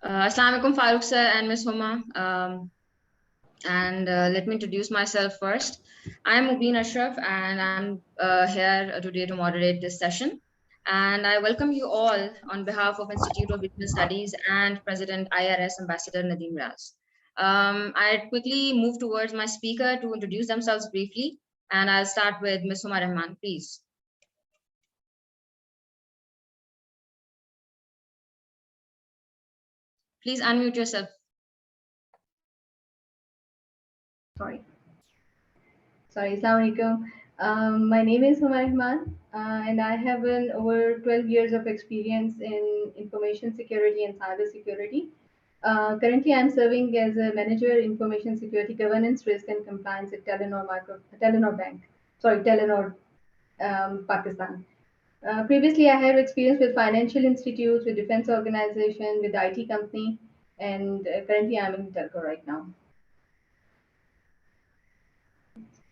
Assalamu alaikum, FAROOQ sir and Ms. HUMA. Let me introduce myself first. I'm Mubeen Ashraf, and I'm here today to moderate this session. And I welcome you all on behalf of Institute of Regional Studies and President IRS Ambassador Nadeem Raz. I quickly move towards my speaker to introduce themselves briefly, and I'll start with Ms. Huma Rehman, please. Please unmute yourself. Sorry, Assalamu alaikum. My name is Huma REHMAN, and I have over 12 years of experience in information security and cybersecurity. Currently, I'm serving as a manager information security governance, risk, and compliance at Telenor, Pakistan. Previously, I had experience with financial institutes, with defense organization, with IT company, and currently I'm in telco right now.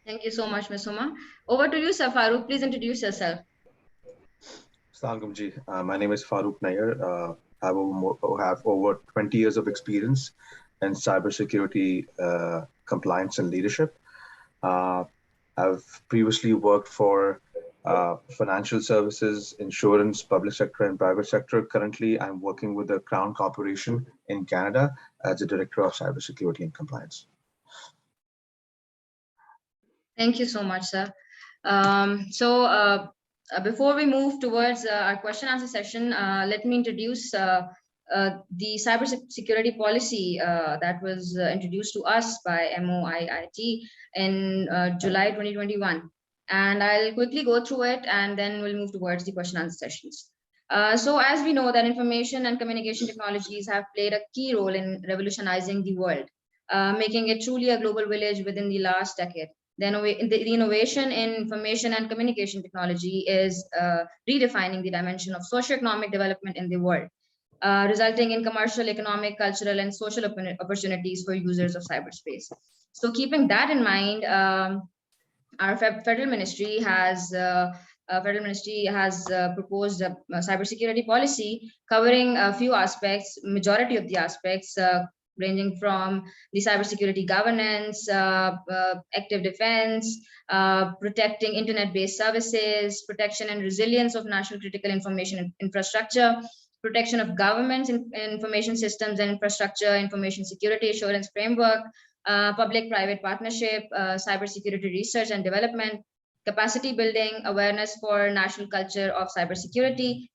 Thank you so much, Ms. Huma. Over to you, Sir FAROOQ. Please introduce yourself. Assalamu alaikum. My name is FAROOQ NAIYYER. I have over 20 years of experience in cybersecurity compliance and leadership. I've previously worked for financial services, insurance, public sector, and private sector. Currently, I'm working with the Crown Corporation in Canada as a director of cybersecurity and compliance. Thank you so much, sir. Before we move towards our question answer session, let me introduce the cybersecurity policy that was introduced to us by MOIIT in July 2021. And I'll quickly go through it and then we'll move towards the question answer sessions. So as we know that information and communication technologies have played a key role in revolutionizing the world, making it truly a global village within the last decade. The innovation in information and communication technology is redefining the dimension of socioeconomic development in the world, resulting in commercial, economic, cultural, and social opportunities for users of cyberspace. So keeping that in mind, our federal ministry has proposed a cybersecurity policy covering a few aspects, majority of the aspects, ranging from the cybersecurity governance, active defense, protecting internet-based services, protection and resilience of national critical information infrastructure, protection of governments information systems and infrastructure, information security assurance framework, public-private partnership, cybersecurity research and development, capacity building, awareness for national culture of cybersecurity,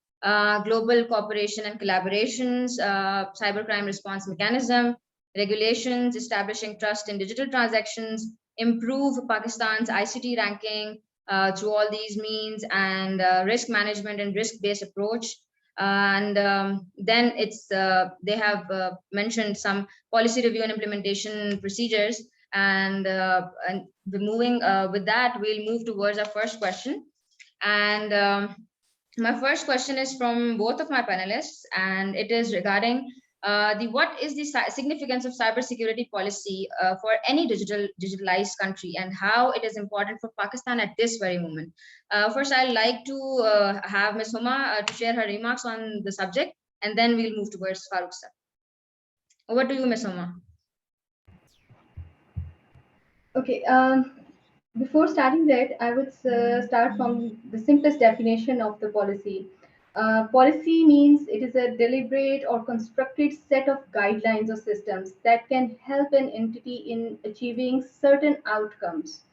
global cooperation and collaborations, cybercrime response mechanism, regulations, establishing trust in digital transactions, improve Pakistan's ICT ranking through all these means, and risk management and risk-based approach. Then they have mentioned some policy review and implementation procedures. And moving with that, we'll move towards our first question. And my first question is from both of my panelists, and it is regarding what is the significance of cybersecurity policy for any digitalized country, and how it is important for Pakistan at this very moment. First, I'd like to have Ms. Huma to share her remarks on the subject, and then we'll move towards FAROOQ sir. Over to you, Ms. Huma. Okay. Before starting that, I would start from the simplest definition of the policy. Policy means it is a deliberate or constructed set of guidelines or systems that can help an entity in achieving certain outcomes.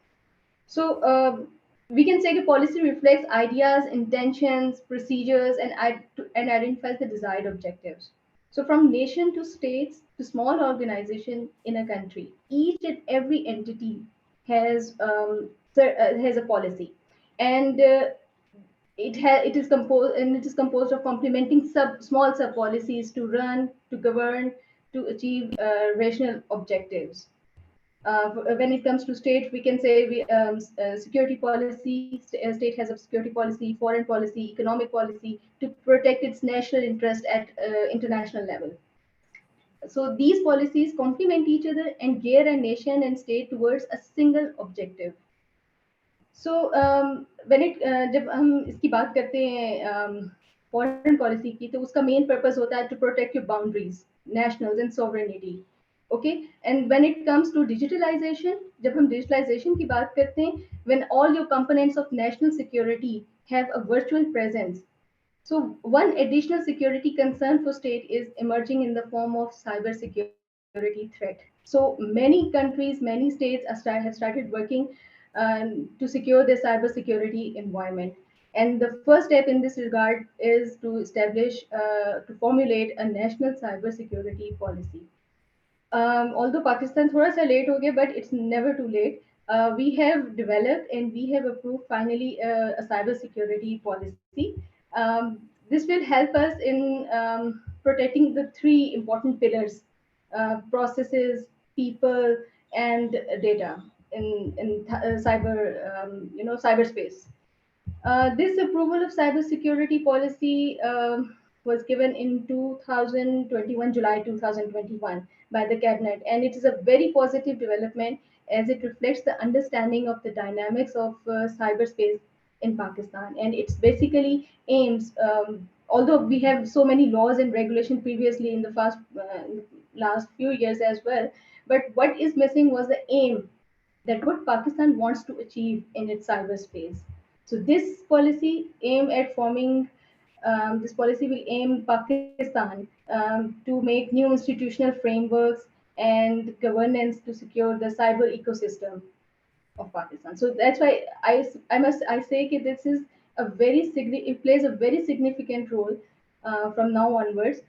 So we can say the policy reflects ideas, intentions, procedures, and identifies the desired objectives. So from nation to states to small organization in a country, each and every entity has a policy, and it is composed of complementing small sub policies to run, to govern, to achieve rational objectives. When it comes to state, we can say security policy. State has a security policy, foreign policy, economic policy to protect its national interest at international level. So these policies complement each other and gear a nation and state towards a single objective. So जब हम इसकी बात करते हैं foreign policy की, तो उसका main purpose होता है to protect your boundaries. nationals and sovereignty. Okay, and when it comes to digitalization, जब हम digitalization की बात करते हैं, when all your components of national security have a virtual presence, so one additional security concern for state is emerging in the form of cybersecurity threat. So many countries, many states have started working to secure their cybersecurity environment. And the first step in this regard is to establish, to formulate a national cybersecurity policy. Although Pakistan thoda sa late ho gaya, but it's never too late. We have developed and we have approved finally a cybersecurity policy. This will help us in protecting the three important pillars: processes, people, and data in cyber, cyberspace. This approval of cybersecurity policy was given in 2021, July 2021, by the cabinet, and it is a very positive development as it reflects the understanding of the dynamics of cyberspace in Pakistan. And it's basically aims, although we have so many laws and regulation previously in the last few years as well, but what is missing was the aim, that what Pakistan wants to achieve in its cyberspace. So this policy aim at forming, this policy will aim Pakistan to make new institutional frameworks and governance to secure the cyber ecosystem of Pakistan. So that's why I say that this is it plays a very significant role from now onwards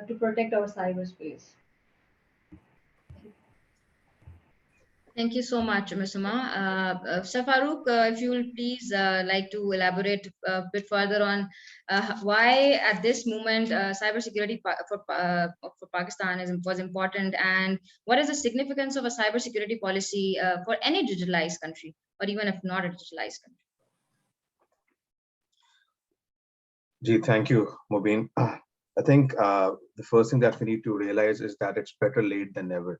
to protect our cyberspace. Thank you so much, Ms. Uma. Sir FAROOQ, if you will please like to elaborate a bit further on why at this moment cybersecurity for Pakistan was important, and what is the significance of a cybersecurity policy for any digitalized country, or even if not a digitalized country? Ji, thank you, Mubeen. I think the first thing that we need to realize is that it's better late than never.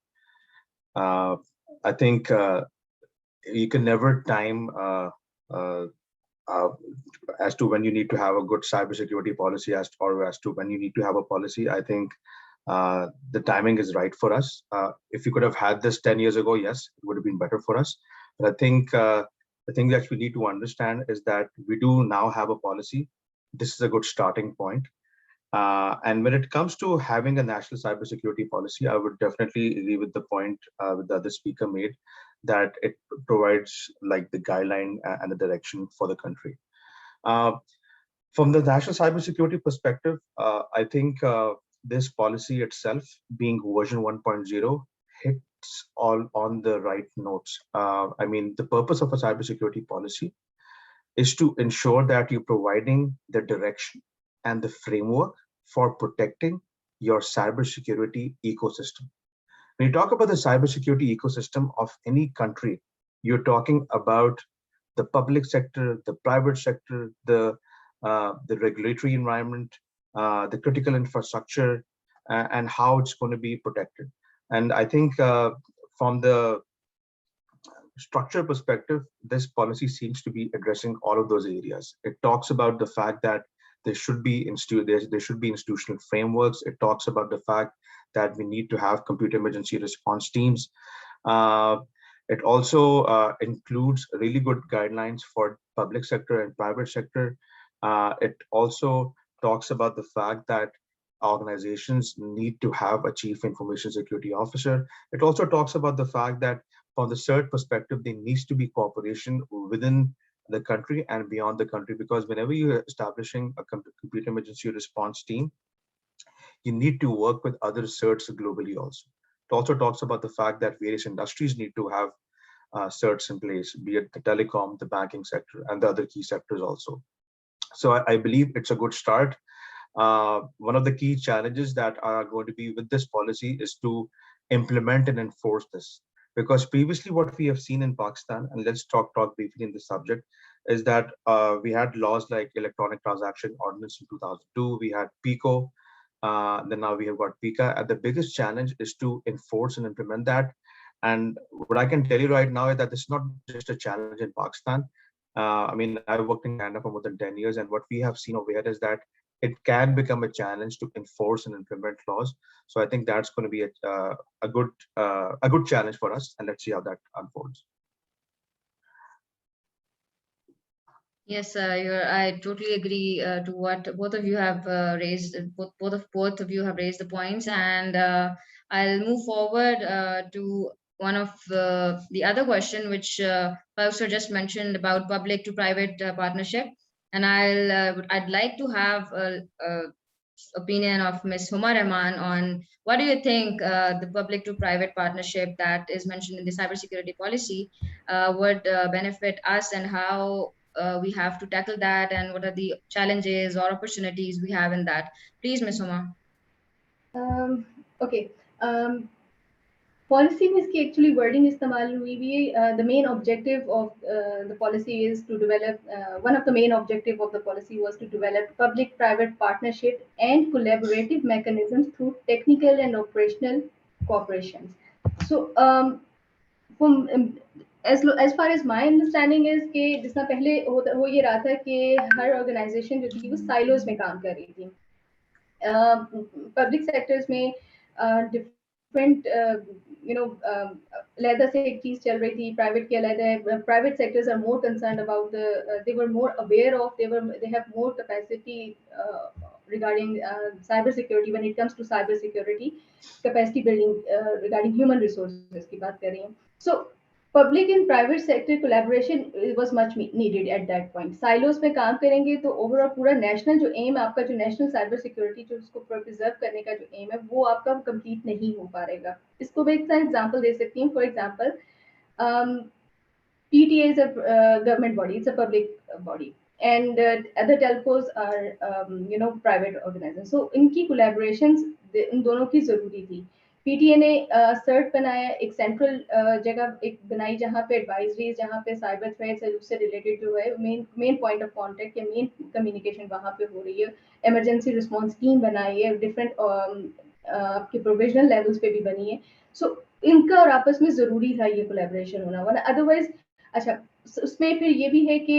I think you can never time as to when you need to have a good cybersecurity policy as to when you need to have a policy. I think the timing is right for us. If we could have had this 10 years ago, yes, it would have been better for us. But I think the thing that we need to understand is that we do now have a policy. This is a good starting point. And when it comes to having a national cybersecurity policy, I would definitely agree with the point with the other speaker made, that it provides like the guideline and the direction for the country. From the national cybersecurity perspective, I think this policy itself, being version 1.0, hits all on the right notes. I mean, the purpose of a cybersecurity policy is to ensure that you're providing the direction and the framework for protecting your cybersecurity ecosystem. When you talk about the cybersecurity ecosystem of any country, you're talking about the public sector, the private sector, the regulatory environment, the critical infrastructure, and how it's going to be protected. And I think from the structure perspective, this policy seems to be addressing all of those areas. It talks about the fact that there should be institutional frameworks. It talks about the fact that we need to have computer emergency response teams. It also includes really good guidelines for public sector and private sector. It also talks about the fact that organizations need to have a chief information security officer. It also talks about the fact that from the CERT perspective, there needs to be cooperation within the country and beyond the country, because whenever you're establishing a computer emergency response team, you need to work with other CERTs globally also. It also talks about the fact that various industries need to have CERTs in place, be it the telecom, the banking sector, and the other key sectors also. So I believe it's a good start. One of the key challenges that are going to be with this policy is to implement and enforce this. Because previously what we have seen in Pakistan, and let's talk briefly in this subject, is that we had laws like Electronic Transaction Ordinance in 2002, we had PICO, then now we have got PICA, and the biggest challenge is to enforce and implement that. And what I can tell you right now is that this is not just a challenge in Pakistan. I mean, I've worked in Canada for more than 10 years, and what we have seen over here is that it can become a challenge to enforce and implement laws. So I think that's going to be a good challenge for us, and let's see how that unfolds. Yes, I totally agree to what both of you have raised. Both of you have raised the points, and I'll move forward to one of the other question, which Pastor just mentioned about public to private partnership, and I'd like to have a opinion of Ms. HUMA REHMAN on what do you think the public to private partnership that is mentioned in the cybersecurity policy would benefit us, and how we have to tackle that, and what are the challenges or opportunities we have in that. Please, Ms. HUMA. Okay. Policy में इसकी actually wording इस्तेमाल हुई भी है. The main objective of the policy is to develop, one of the main objective of the policy was to develop public-private partnership and collaborative mechanisms through technical and operational cooperations. So as far as my understanding is कि जितना पहले हो ये रहा था कि हर organization जो थी वो silos में काम कर रही थी. Public sectors में different लहदा से एक चीज चल रही थी, private के अलग है. Private sectors are more concerned about they were more aware of, they have more capacity regarding cyber security. When it comes to cyber security capacity building regarding human resources की बात कर रही हूँ. So public and private sector collaboration was much needed at that point. Silos में काम करेंगे तो overall पूरा national जो aim है आपका, जो national cyber security जो उसको preserve करने का जो aim है वो आपका complete नहीं हो पाएगा. इसको मैं एक example दे सकती हूँ. For example, PTA is a government body, it's a public body, and other telcos are private organizations. So इनकी collaborations इन दोनों की जरूरी थी. पीटीए ने सर्ट बनाया, एक सेंट्रल जगह एक बनाई जहाँ पे एडवाइजरीज, जहाँ पे साइबर थ्रेट्स है उससे रिलेटेड जो है मेन पॉइंट ऑफ कांटेक्ट या मेन कम्युनिकेशन वहाँ पे हो रही है. इमरजेंसी रिस्पांस टीम बनाई है, डिफरेंट आपके प्रोविजनल लेवल्स पे भी बनी है. सो इनका और आपस में ज़रूरी था ये कोलैबोरेशन होना, वरना अदरवाइज. अच्छा, उसमें फिर ये भी है कि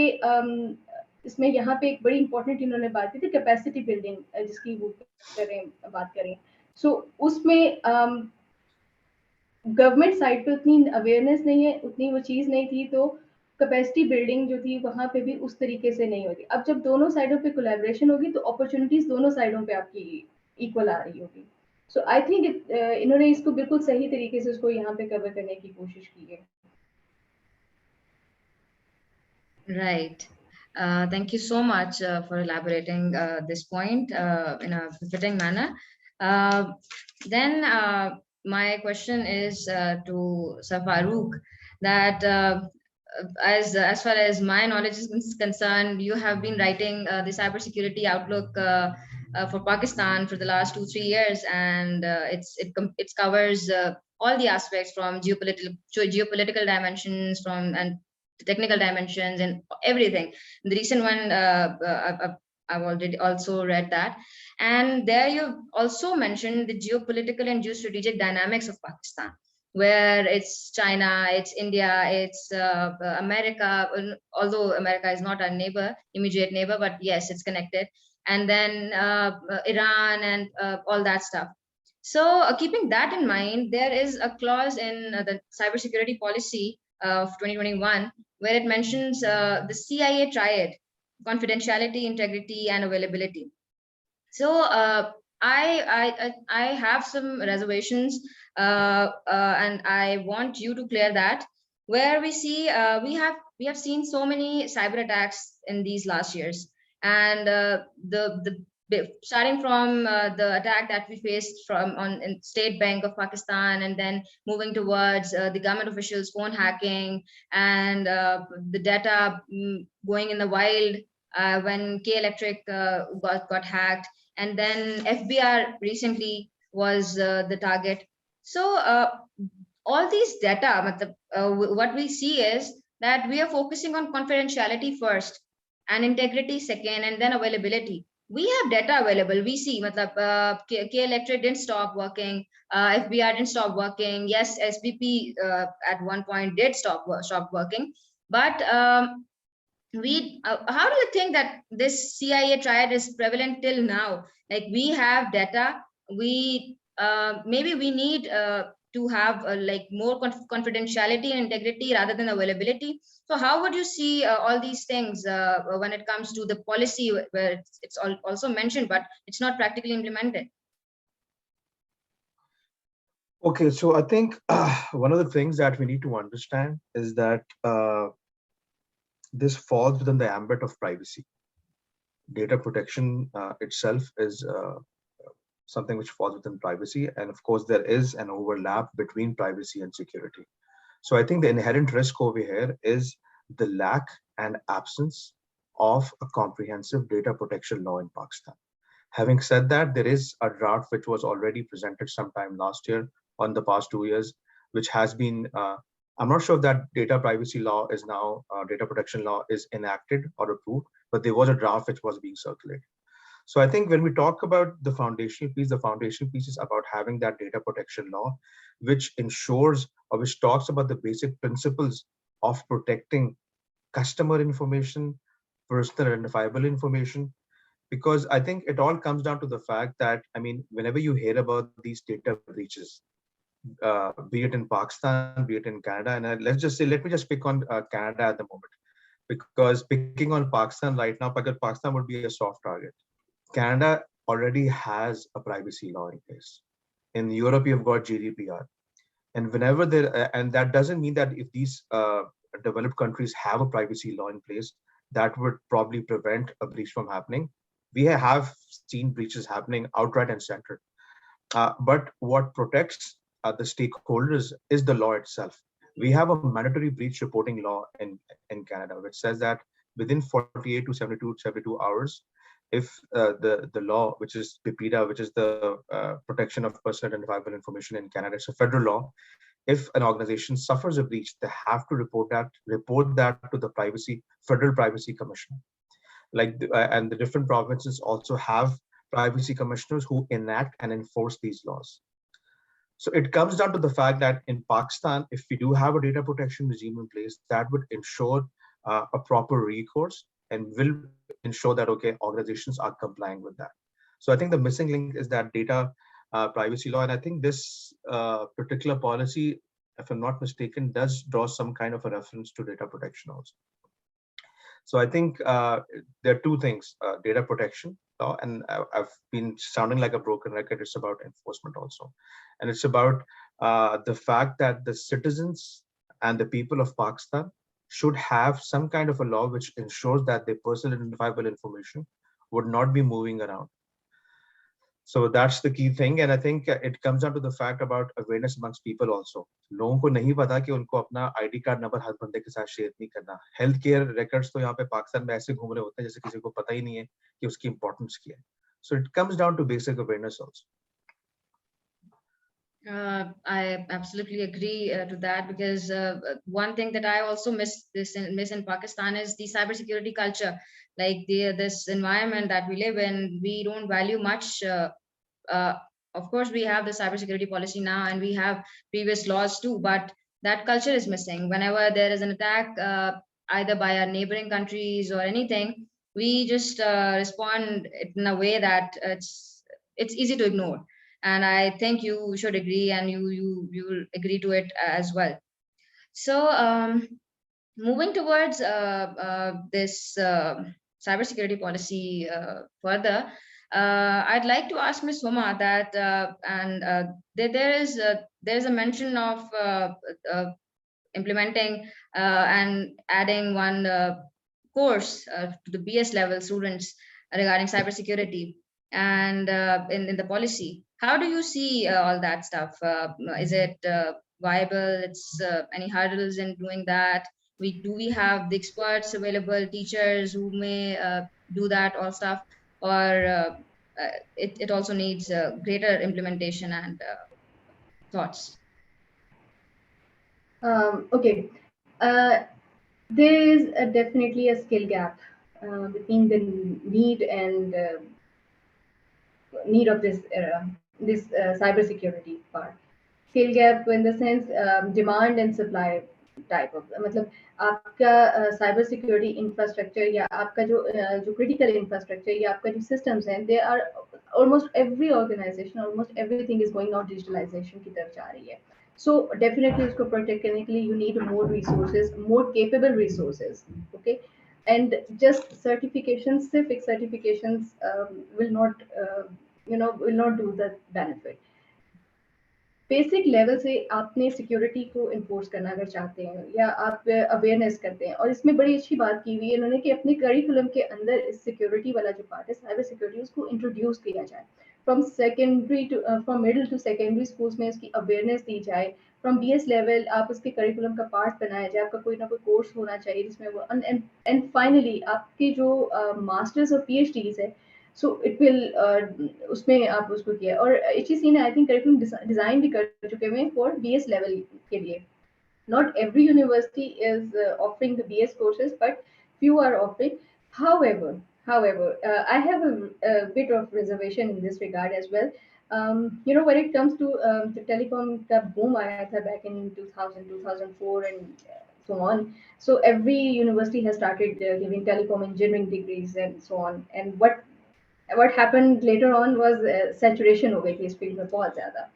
इसमें यहाँ पे एक बड़ी इंपॉर्टेंट इन्होंने बात की थी कैपेसिटी बिल्डिंग, जिसकी बात करें. सो उसमें गवर्नमेंट साइड पे उतनी अवेयरनेस नहीं है, उतनी वो चीज़ नहीं थी, तो कैपेसिटी बिल्डिंग जो थी वहाँ पे भी उस तरीके से नहीं होती. अब जब दोनों साइडों पे कोलैबोरेशन होगी तो अपॉर्चुनिटीज दोनों साइडों पे आपकी इक्वल आ रही होगी. सो आई थिंक इन्होंने इसको बिल्कुल सही तरीके से उसको यहाँ पे कवर करने की कोशिश की है. Right. Thank you so much for elaborating this point in a fitting manner. Then my question is to Sir FAROOQ, that as far as my knowledge is concerned, you have been writing the cybersecurity outlook for Pakistan for the last 2-3 years, and it covers all the aspects from geopolitical dimensions, and technical dimensions, and everything. The recent one I've already also read that, and there you also mentioned the geopolitical and geostrategic dynamics of Pakistan, where it's China, it's India, it's America, although America is not our immediate neighbor, but yes, it's connected, and then Iran and all that stuff. So keeping that in mind, there is a clause in the cybersecurity policy of 2021 where it mentions the CIA triad: confidentiality, integrity, and availability. So I have some reservations, and I want you to clear that. Where we see we have seen so many cyber attacks in these last years, and starting from the attack that we faced in State Bank of Pakistan, and then moving towards the government officials' phone hacking, and the data going in the wild when K Electric got hacked, and then FBR recently was the target. So all these data, what we see is that we are focusing on confidentiality first, and integrity second, and then availability. We have data available. We see, K Electric didn't stop working, FBR didn't stop working. Yes, SBP at one point did stop working, but how do you think that this CIA triad is prevalent till now? Like, we have data, we maybe we need to have like more confidentiality and integrity rather than availability. So how would you see all these things when it comes to the policy, where it's also mentioned but it's not practically implemented? Okay, so I think one of the things that we need to understand is that this falls within the ambit of privacy. Data protection itself is something which falls within privacy. And of course, there is an overlap between privacy and security. So I think the inherent risk over here is the lack and absence of a comprehensive data protection law in Pakistan. Having said that, there is a draft which was already presented sometime last year on the past 2 years, which has been, I'm not sure if that data privacy law is now, data protection law is enacted or approved, but there was a draft which was being circulated. So I think when we talk about the foundational piece is about having that data protection law, which ensures or which talks about the basic principles of protecting customer information, personal identifiable information, because I think it all comes down to the fact that, I mean, whenever you hear about these data breaches, be it in Pakistan, be it in Canada, and let's just say, let me just pick on Canada at the moment, because picking on Pakistan right now, Pakistan would be a soft target. Canada already has a privacy law in place. In Europe, you've got GDPR. And whenever there, and that doesn't mean that if these developed countries have a privacy law in place, that would probably prevent a breach from happening. We have seen breaches happening outright and center. But what protects the stakeholders is the law itself. We have a mandatory breach reporting law in Canada, which says that within 48 to 72 hours, if the law, which is PIPEDA, which is the protection of personal identifiable information in Canada, it's a federal law. If an organization suffers a breach, they have to report that to the federal privacy commissioner. And the different provinces also have privacy commissioners who enact and enforce these laws. So it comes down to the fact that in Pakistan, if we do have a data protection regime in place, that would ensure a proper recourse and will ensure that, okay, organizations are complying with that. So I think the missing link is that data privacy law. And I think this particular policy, if I'm not mistaken, does draw some kind of a reference to data protection also. So I think there are two things, data protection law, and I've been sounding like a broken record. It's about enforcement also. And it's about the fact that the citizens and the people of Pakistan should have some kind of a law which ensures that their personal identifiable information would not be moving around. So that's the key thing. And I think it comes down to the fact about awareness amongst people also. लोगों को नहीं पता कि उनको अपना ID card number हर बंदे के साथ शेयर नहीं करना. हेल्थ केयर रिकॉर्ड्स तो यहाँ पे पाकिस्तान में ऐसे घूम रहे होते हैं जैसे किसी को पता ही नहीं है कि उसकी इंपॉर्टेंस क्या है. So it comes down to basic awareness also. I absolutely agree to that, because one thing that I also miss in Pakistan is the cybersecurity culture. Like this environment that we live in, we don't value much. Of course, we have the cybersecurity policy now, and we have previous laws too, but that culture is missing. Whenever there is an attack, either by our neighboring countries or anything, we just respond in a way that it's easy to ignore. And I think you should agree, and you will agree to it as well. So moving towards this cybersecurity policy further, I'd like to ask Ms. Huma that, there's a mention of implementing and adding one course to the BS level students regarding cybersecurity and in the policy. How do you see all that stuff? Is it viable? It's any hurdles in doing that? Do we have the experts available, teachers who may do that all stuff, or it also needs greater implementation and thoughts? Okay. There is definitely a skill gap between the need and need of this cybersecurity part. Skill gap in the sense demand and supply. Type of, मतलब आपका cyber security infrastructure या आपका जो critical infrastructure या आपका जो systems हैं, they are almost every organisation, almost everything is going on digitalisation की तरफ जा रही है. सो डेफिनेटली उसको प्रोटेक्ट करने के लिए you need more resources, more capable resources. Okay, and just certification, सिर्फ एक certification will not will not do the benefit. Basic level से आपने सिक्योरिटी को इन्फोर्स करना अगर चाहते हैं या आप अवेयरनेस करते हैं, और इसमें बड़ी अच्छी बात की हुई है इन्होंने कि अपने करिकुलम के अंदर इस सिक्योरिटी वाला जो पार्ट है, साइबर सिक्योरिटी, उसको इंट्रोड्यूस किया जाए. From secondary to from middle to secondary schools में इसकी अवेयरनेस दी जाए. फ्रॉम बीएस लेवल आप उसके करिकुलम का पार्ट बनाया जाए, आपका कोई ना कोई कोर्स होना चाहिए जिसमें वो, एंड फाइनली आपकी जो मास्टर्स और पीएचडीज है, सो इट विल उसमें आप उसको किया. और HEC ने आई थिंक करिकुलम डिजाइन भी कर चुके हैं फॉर बीएस लेवल के लिए. Not every university is offering the BS courses, but few are offering. However, I have a bit of reservation in this regard as well. When it comes to the telecom का boom आया था back in 2000, 2004 and so on. So every university has started giving telecom engineering degrees and so on. And what happened later on was saturation हो गई थी इस field में बहुत ज़्यादा.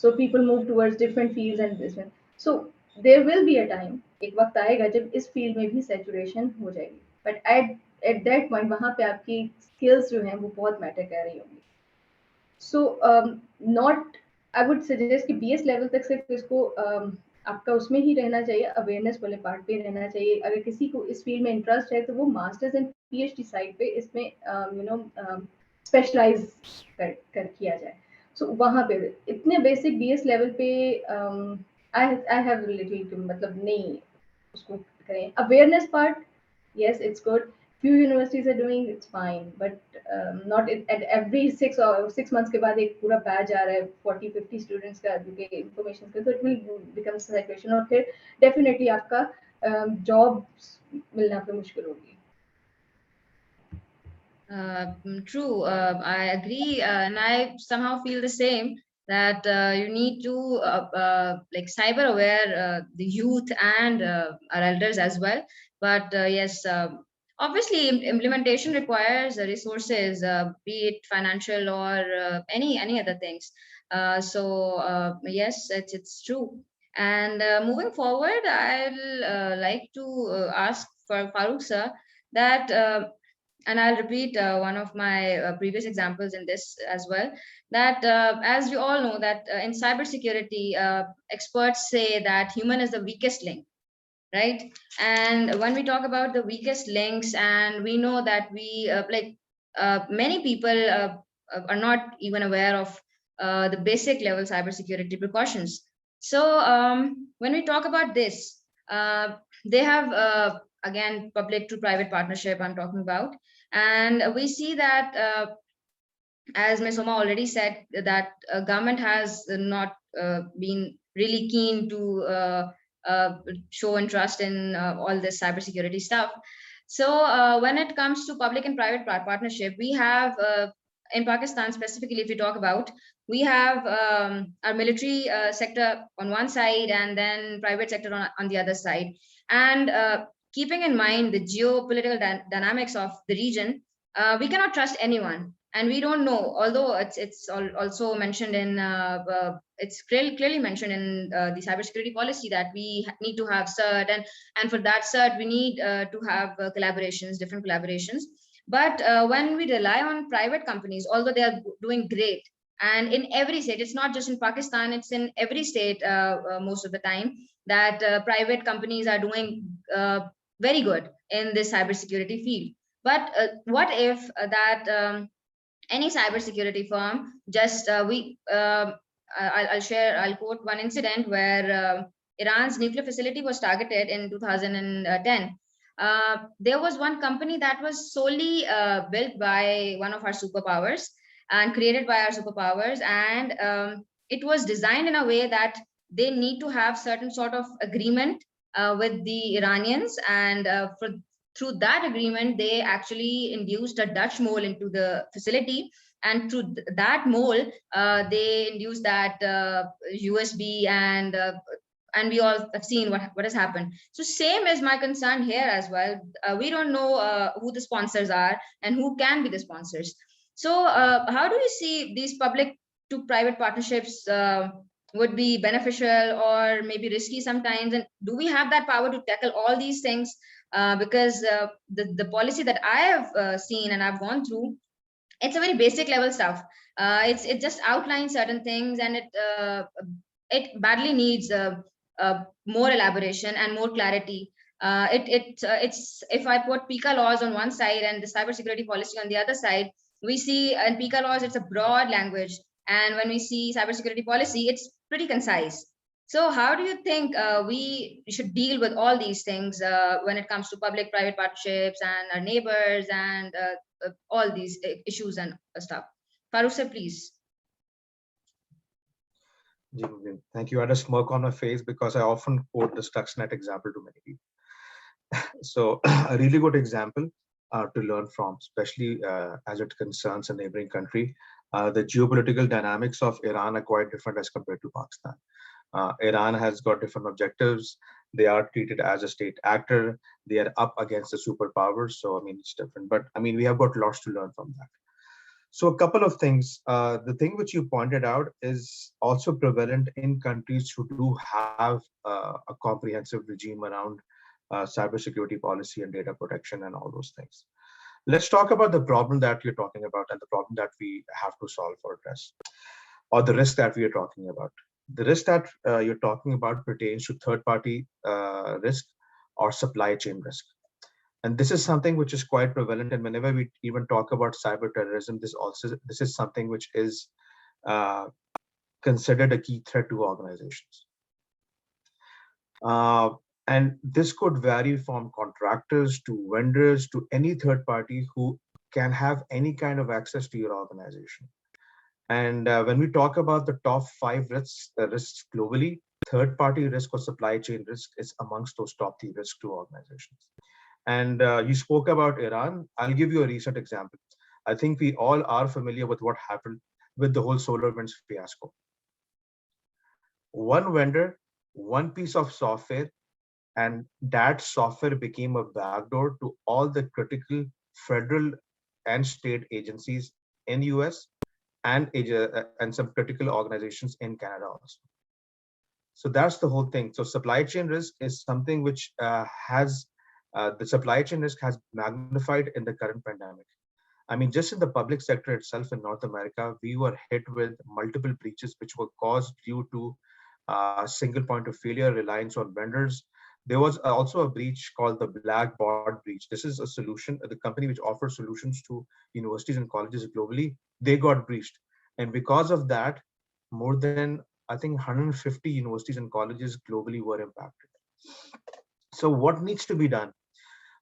So people move towards different fields and this one. So there will be a time, एक वक्त आएगा जब इस फील्ड में भी saturation हो जाएगी. But at that point वहाँ पे आपकी skills जो हैं वो बहुत matter कर रही होंगी. So not, I would suggest कि BS level तक सिर्फ इसको आपका उसमें ही रहना चाहिए, अवेयरनेस वाले पार्ट पे रहना चाहिए. अगर किसी को इस फील्ड में इंटरेस्ट है तो वो मास्टर्स एंड PhD साइड पे इसमें स्पेशलाइज कर किया जाए. सो वहाँ पे इतने बेसिक BS लेवल पे आई हैव लिटिल, मतलब नहीं उसको करें. Awareness part, yes, it's good. Few universities are doing, it's fine, but not at every 6 months के बाद एक पूरा बैच आ रहा है 40-50 students का information का, तो it will become saturation और फिर definitely आपका jobs मिलना पे मुश्किल होगी. True, I agree, and I somehow feel the same, that you need to like cyber aware the youth and our elders as well. But yes, obviously implementation requires resources, be it financial or any other things. So yes, it's true. And moving forward, I'll like to ask for FAROOQ sir that. And I'll repeat one of my previous examples in this as well, that as we all know that in cybersecurity, experts say that human is the weakest link, right? And when we talk about the weakest links, and we know that we many people are not even aware of the basic level cybersecurity precautions. So when we talk about this, they have again public to private partnership I'm talking about, and we see that as Ms. Oma already said, that government has not been really keen to show interest in all this cybersecurity stuff. So when it comes to public and private partnership, we have in Pakistan specifically, if we talk about, we have our military sector on one side and then private sector on the other side. And keeping in mind the geopolitical dynamics of the region, we cannot trust anyone, and we don't know, although it's also mentioned in it's clearly mentioned in the cybersecurity policy that we need to have cert, and for that cert we need to have collaborations, different collaborations. But when we rely on private companies, although they are doing great, and in every state, it's not just in Pakistan, it's in every state most of the time, that private companies are doing very good in this cybersecurity field. But what if that any cybersecurity firm just I'll quote one incident where Iran's nuclear facility was targeted in 2010. There was one company that was solely built by one of our superpowers and created by our superpowers, and it was designed in a way that they need to have certain sort of agreement with the Iranians, and through that agreement, they actually induced a Dutch mole into the facility. And through that mole, they induced that USB and and we all have seen what has happened. So same is my concern here as well. We don't know who the sponsors are and who can be the sponsors. So how do you see these public to private partnerships would be beneficial or maybe risky sometimes? And do we have that power to tackle all these things? Because the policy that I have seen and I've gone through, it's a very basic level stuff. It just outlines certain things, and it badly needs more elaboration and more clarity. It's if I put PICA laws on one side and the cybersecurity policy on the other side, we see in PICA laws it's a broad language, and when we see cybersecurity policy, it's pretty concise. So how do you think we should deal with all these things when it comes to public-private partnerships and our neighbors and all these issues and stuff? Farooq sir, please. Thank you. I had a smirk on my face because I often quote the Stuxnet example to many people. So a really good example to learn from, especially as it concerns a neighboring country. The geopolitical dynamics of Iran are quite different as compared to Pakistan. Iran has got different objectives. They are treated as a state actor. They are up against the superpowers. So, I mean, it's different. But, I mean, we have got lots to learn from that. So a couple of things. The thing which you pointed out is also prevalent in countries who do have a comprehensive regime around cybersecurity policy and data protection and all those things. Let's talk about the problem that you're talking about and the problem that we have to solve or address, or the risk that we are talking about. The risk that you're talking about pertains to third-party risk or supply chain risk. And this is something which is quite prevalent. And whenever we even talk about cyber terrorism, this is something which is considered a key threat to organizations. And this could vary from contractors to vendors to any third party who can have any kind of access to your organization. And when we talk about the top 5 risks globally, third-party risk or supply chain risk is amongst those top 3 risks to organizations. And you spoke about Iran. I'll give you a recent example. I think we all are familiar with what happened with the whole SolarWinds fiasco. One vendor, one piece of software, and that software became a backdoor to all the critical federal and state agencies in the US and some critical organizations in Canada also. So that's the whole thing. So supply chain risk is something which the supply chain risk has magnified in the current pandemic. I mean, just in the public sector itself in North America, we were hit with multiple breaches which were caused due to single point of failure, reliance on vendors. There was also a breach called the Black Board breach. This is a solution, the company which offers solutions to universities and colleges globally, they got breached. And because of that, more than, I think, 150 universities and colleges globally were impacted. So what needs to be done?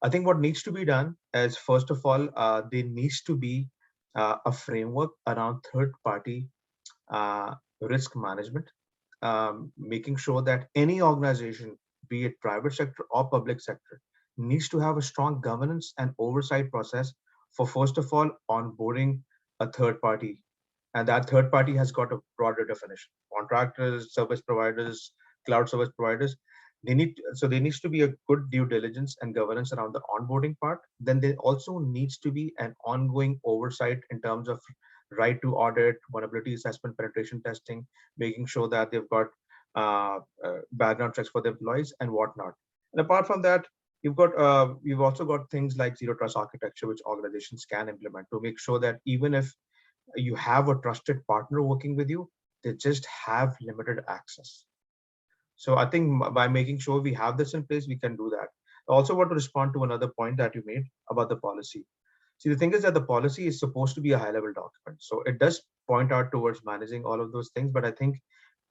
I think what needs to be done is, first of all, there needs to be a framework around third-party risk management, making sure that any organization, be it private sector or public sector, needs to have a strong governance and oversight process for, first of all, onboarding a third party. And that third party has got a broader definition. Contractors, service providers, cloud service providers, there needs to be a good due diligence and governance around the onboarding part. Then there also needs to be an ongoing oversight in terms of right to audit, vulnerability assessment, penetration testing, making sure that they've got background checks for the employees and whatnot. And apart from that, you've also got things like zero trust architecture, which organizations can implement to make sure that even if you have a trusted partner working with you, they just have limited access. So I think by making sure we have this in place, we can do that. I also want to respond to another point that you made about the policy. See, the thing is that the policy is supposed to be a high-level document. So it does point out towards managing all of those things, but I think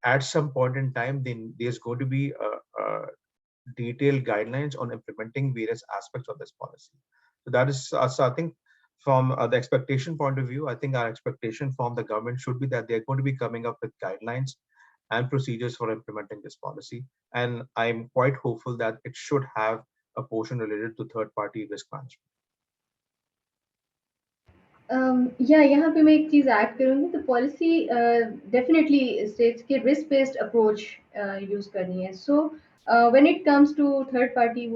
at some point in time, there's going to be a detailed guidelines on implementing various aspects of this policy. So that is, so I think from the expectation point of view, I think our expectation from the government should be that they're going to be coming up with guidelines and procedures for implementing this policy. And I'm quite hopeful that it should have a portion related to third-party risk management. या यहाँ पे मैं एक चीज़ add करूँगी, तो policy definitely states की risk based approach use करनी है. सो when it comes to third party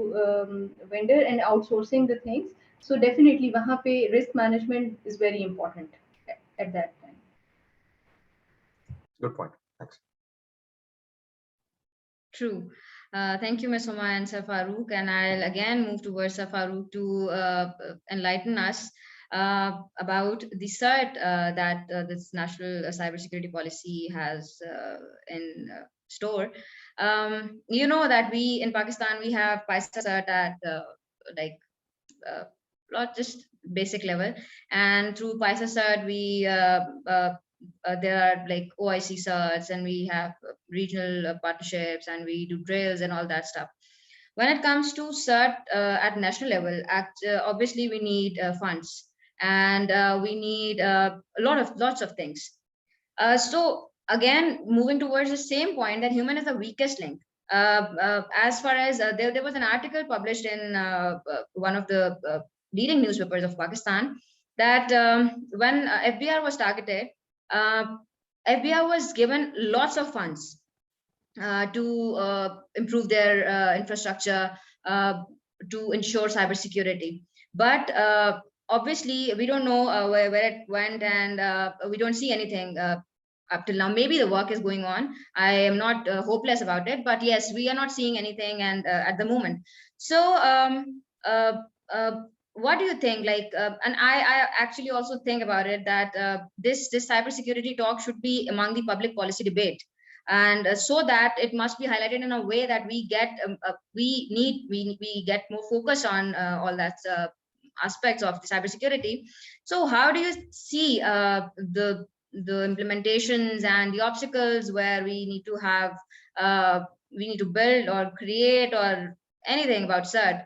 vendor and outsourcing the things, so definitely वहाँ पे risk management is very important at that time. Good point. Thanks. True. Thank you, Ms. Huma and Sir FAROOQ. And I'll again move towards Sir FAROOQ to enlighten us about the CERT that this National Cybersecurity Policy has in store. You know that we in Pakistan, we have PISA CERT at like not just basic level, and through PISA CERT we there are like OIC certs, and we have regional partnerships, and we do drills and all that stuff. When it comes to cert at national level, obviously we need funds, and we need lots of things. So again, moving towards the same point, that human is the weakest link. As far as there was an article published in one of the leading newspapers of Pakistan, that when FBR was targeted, uh, FBR was given lots of funds to improve their infrastructure, to ensure cybersecurity. But obviously, we don't know where it went, and we don't see anything up till now. Maybe the work is going on. I am not hopeless about it, but yes, we are not seeing anything, and at the moment. So, what do you think? Like, and I actually also think about it, that this cybersecurity talk should be among the public policy debate, and so that it must be highlighted in a way that we get we get more focus on all that aspects of the cybersecurity. So how do you see the implementations and the obstacles where we need to have we need to build or create or anything about CERT?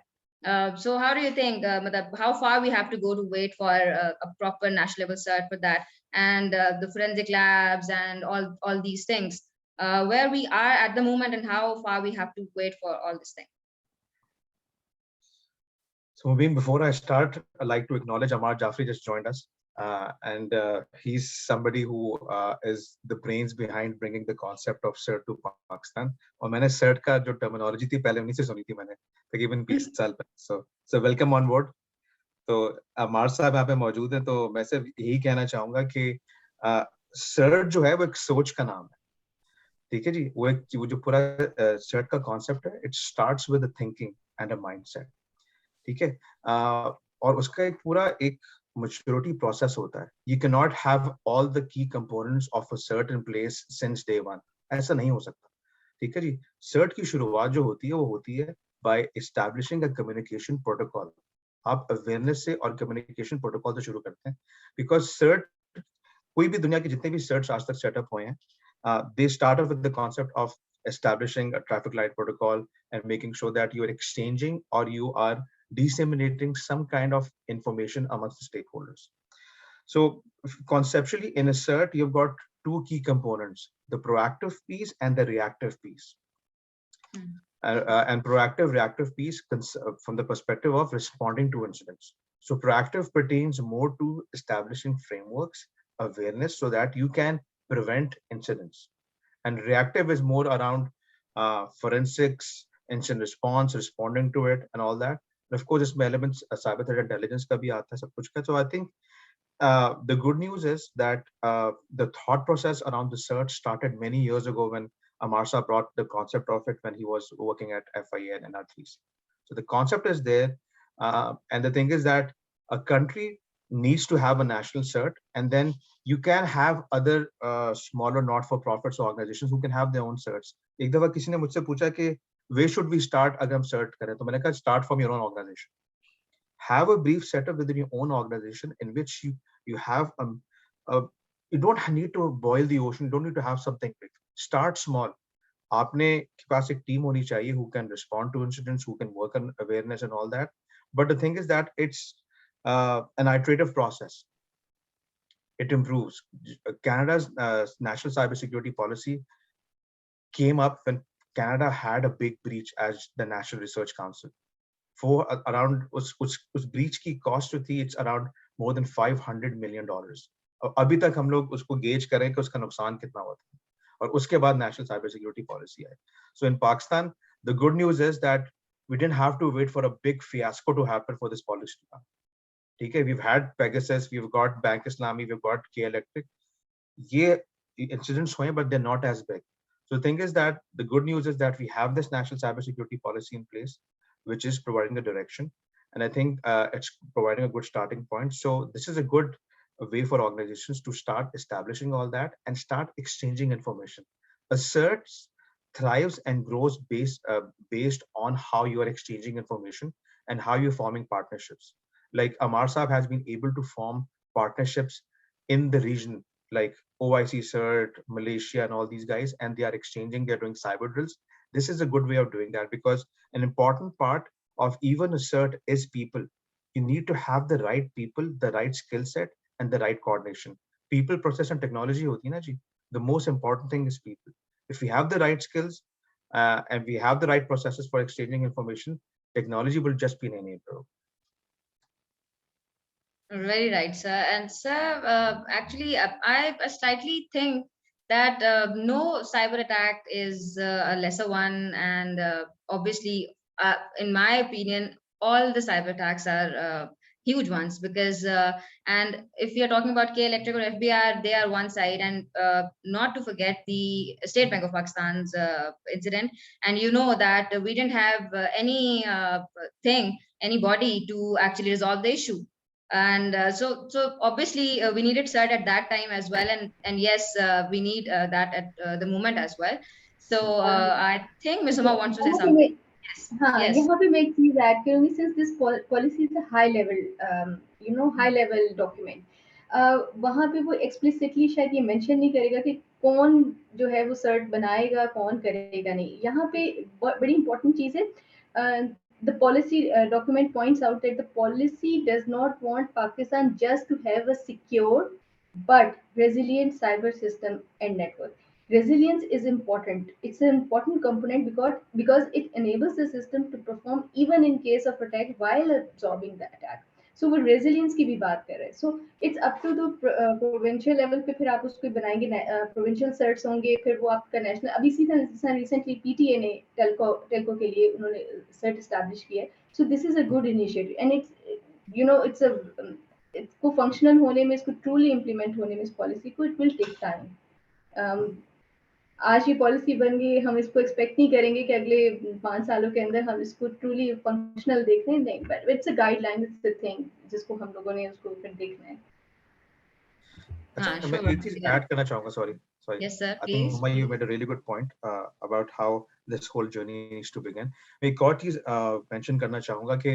So how do you think, how far we have to go to wait for a proper national level CERT for that, and the forensic labs and all these things, where we are at the moment, and how far we have to wait for all this thing? So, Mubeen, before I start, I'd like to acknowledge Ammar Jaffri just joined us. And he's somebody who is the brains behind bringing the concept of CERT to Pakistan. और मैंने CERT का जो terminology थी पहले उन्हीं से सुनी थी मैंने तकरीबन 20 साल पहले. So welcome on board. तो अम्मार साहब यहाँ पे मौजूद हैं, तो मैं सिर्फ यही कहना चाहूँगा कि CERT जो है वो एक सोच का नाम है. ठीक है जी, वो जो पूरा CERT का concept है, it starts with a thinking and a mindset. ठीक है, और उसका एक पूरा एक maturity process होता है. You cannot have all the key components of a CERT in place since day one. ऐसा नहीं हो सकता. ठीक है जी, CERT की शुरुआत जो होती है वो होती है by establishing a communication protocol. आप awareness से और communication protocol से शुरू करते हैं, because CERT कोई भी दुनिया के जितने भी CERTs आज तक सेटअप हुए हैं, they start off with the concept of establishing a traffic light protocol and making sure that you are exchanging or you are disseminating some kind of information amongst the stakeholders. So conceptually in a CERT, you've got two key components, the proactive piece and the reactive piece. And proactive reactive piece from the perspective of responding to incidents. So proactive pertains more to establishing frameworks, awareness, so that you can prevent incidents. And reactive is more around forensics, incident response, responding to it, and all that. And of course, इसमें elements cyber threat intelligence का भी आता है सब कुछ का. So I think the good news is that the thought process around the CERT started many years ago when Ammar Saab brought the concept of it when he was working at FIA and NR3. So the concept is there, and the thing is that a country needs to have a national CERT, and then you can have other smaller not-for-profits organizations who can have their own CERTs. एक दफा किसी ने मुझसे पूछा कि where should we start अगर हम CERT करें, तो मैंने कहा start from your own organization. Have a brief setup within your own organization in which you have you don't need to boil the ocean, you don't need to have something big. Start small. आपने के पास एक team होनी चाहिए who can respond to incidents, who can work on awareness and all that. But the thing is that it's an iterative process. It improves. Canada's national cybersecurity policy came up when Canada had a big breach as the National Research Council. For around उस breach की cost जो थी, it's around more than $500 million. और अभी तक हम लोग उसको गेज करें कि उसका नुकसान कितना हुआ था, और उसके बाद national cyber security policy I. So in Pakistan, the good news is that we didn't have to wait for a big fiasco to happen for this policy to come. Okay, we've had Pegasus, we've got Bank Islami, we've got K Electric. Yeah, incidents हुए, but they're not as big. So the thing is that the good news is that we have this national cybersecurity policy in place, which is providing the direction, and I think it's providing a good starting point. So this is a good way for organizations to start establishing all that and start exchanging information. Asserts thrives and grows based on how you are exchanging information and how you're forming partnerships. Like Ammar Saab has been able to form partnerships in the region, like OIC CERT, Malaysia, and all these guys, and they are exchanging, they're doing cyber drills. This is a good way of doing that, because an important part of even a CERT is people. You need to have the right people, the right skill set, and the right coordination. People, process, and technology hoti na ji. The most important thing is people. If we have the right skills and we have the right processes for exchanging information, technology will just be an enabler. Very right, sir. And sir, actually, I slightly think that no cyber attack is a lesser one, and obviously, in my opinion, all the cyber attacks are huge ones, because and if we are talking about K Electric or FBR, they are one side, and not to forget the State Bank of Pakistan's incident. And you know that we didn't have anybody to actually resolve the issue. And so obviously we needed CERT at that time as well, and yes, we need that at the moment as well. So I think Ms. Uma wants to say something. Yes. हाँ, Yes. यहाँ पे मैं एक चीज add करूंगी, since this policy is a high level high level document. वहाँ पे वो explicitly शायद ये mention नहीं करेगा कि कौन जो है वो CERT बनाएगा, कौन करेगा नहीं. यहाँ पे बड़ी important चीज है. The policy document points out that the policy does not want Pakistan just to have a secure but resilient cyber system and network. Resilience is important. It's an important component because it enables the system to perform even in case of attack while absorbing the attack. So वो resilience की भी बात कर रहे हैं. So it's up to the provincial level पे फिर आप उसको बनाएंगे, provincial certs होंगे, फिर वो आपका national. अभी recently PTA ने telco के लिए उन्होंने cert establish किया है. So this is a good initiative, and it's a इसको फंक्शनल होने में, इसको ट्रूली इम्प्लीमेंट होने में, इस पॉलिसी को इट विल टेक टाइम. आज ये पॉलिसी बन गई, हम इसको एक्सपेक्ट नहीं करेंगे कि अगले 5 सालों के अंदर हम इसको ट्रूली फंक्शनल देख रहे हैं. नहीं, but it's a guideline, it's a thing जिसको हम लोगों ने उसको फिर देखना है. अच्छा, मैं एक चीज ऐड करना चाहूंगा. Sorry. Yes, sir. I Please. think Huma, you made a really good point about how this whole journey needs to begin. मैं एक और चीज mention करना चाहूंगा कि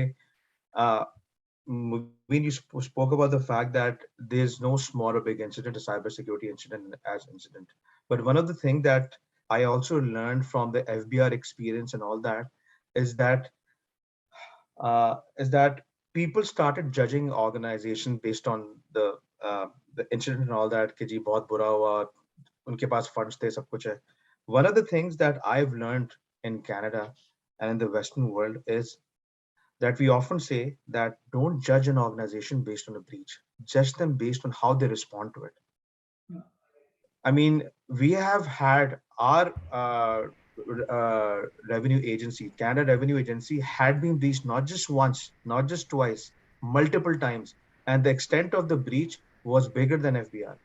when you spoke about the fact that there's no small or big incident, a cybersecurity incident as incident. But one of the things that I also learned from the FBR experience and all that is that people started judging organization based on the incident and all that. कि जी बहुत बुरा हुआ, उनके पास funds थे, सब कुछ है. One of the things that I've learned in Canada and in the Western world is that we often say that don't judge an organization based on a breach, judge them based on how they respond to it. I mean, we have had our revenue agency, Canada Revenue Agency, had been breached not just once, not just twice, multiple times, and the extent of the breach was bigger than FBR.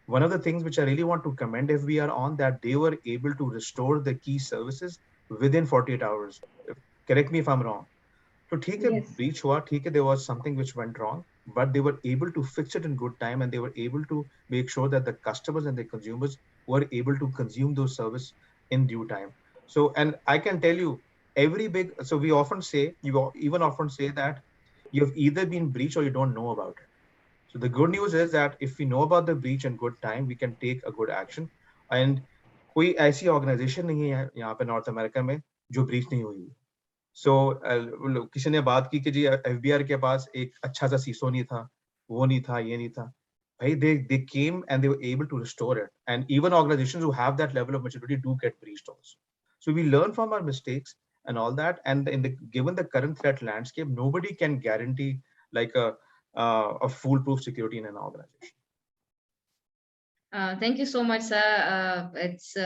One of the things which I really want to commend FBR on, that they were able to restore the key services within 48 hours. Correct me if I'm wrong. So ठीक है, breach हुआ, ठीक है, there was something which went wrong, but they were able to fix it in good time, and they were able to make sure that the customers and the consumers were able to consume those services in due time. So, and I can tell you, so we often say, you even often say that you have either been breached or you don't know about it. So the good news is that if we know about the breach in good time, we can take a good action. And कोई ऐसी organization नहीं है यहाँ पे North America में जो breach नहीं हुई. So किसी ने बात की कि जी FBR के पास एक अच्छा सा CISO नहीं था, वो नहीं था, ये नहीं था. भाई, they came and they were able to restore it. And even organizations who have that level of maturity do get breached also. So we learn from our mistakes and all that. And given the current threat landscape, nobody can guarantee like of foolproof security in an organization. Thank you so much, sir. It's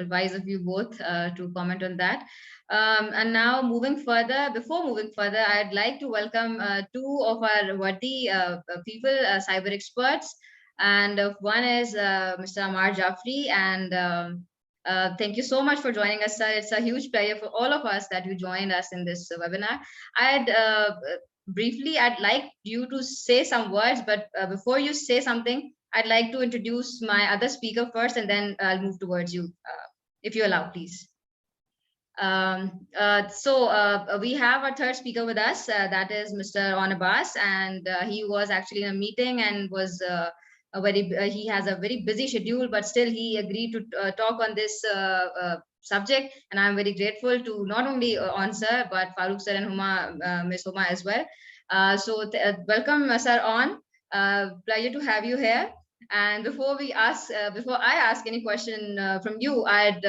wise of you both to comment on that. And now before moving further, I'd like to welcome two of our worthy people, cyber experts. And one is Mr. Ammar Jaffri. And thank you so much for joining us, sir. It's a huge pleasure for all of us that you joined us in this webinar. Briefly, I'd like you to say some words, but before you say something, I'd like to introduce my other speaker first, and then I'll move towards you, if you allow, please. We have our third speaker with us, that is Mr. Abbas, and he was actually in a meeting and was he has a very busy schedule, but still he agreed to talk on this subject, and I'm very grateful to not only sir, but FAROOQ sir and HUMA, Ms. HUMA as well. Welcome, sir, pleasure to have you here. And before I ask any question from you, I'd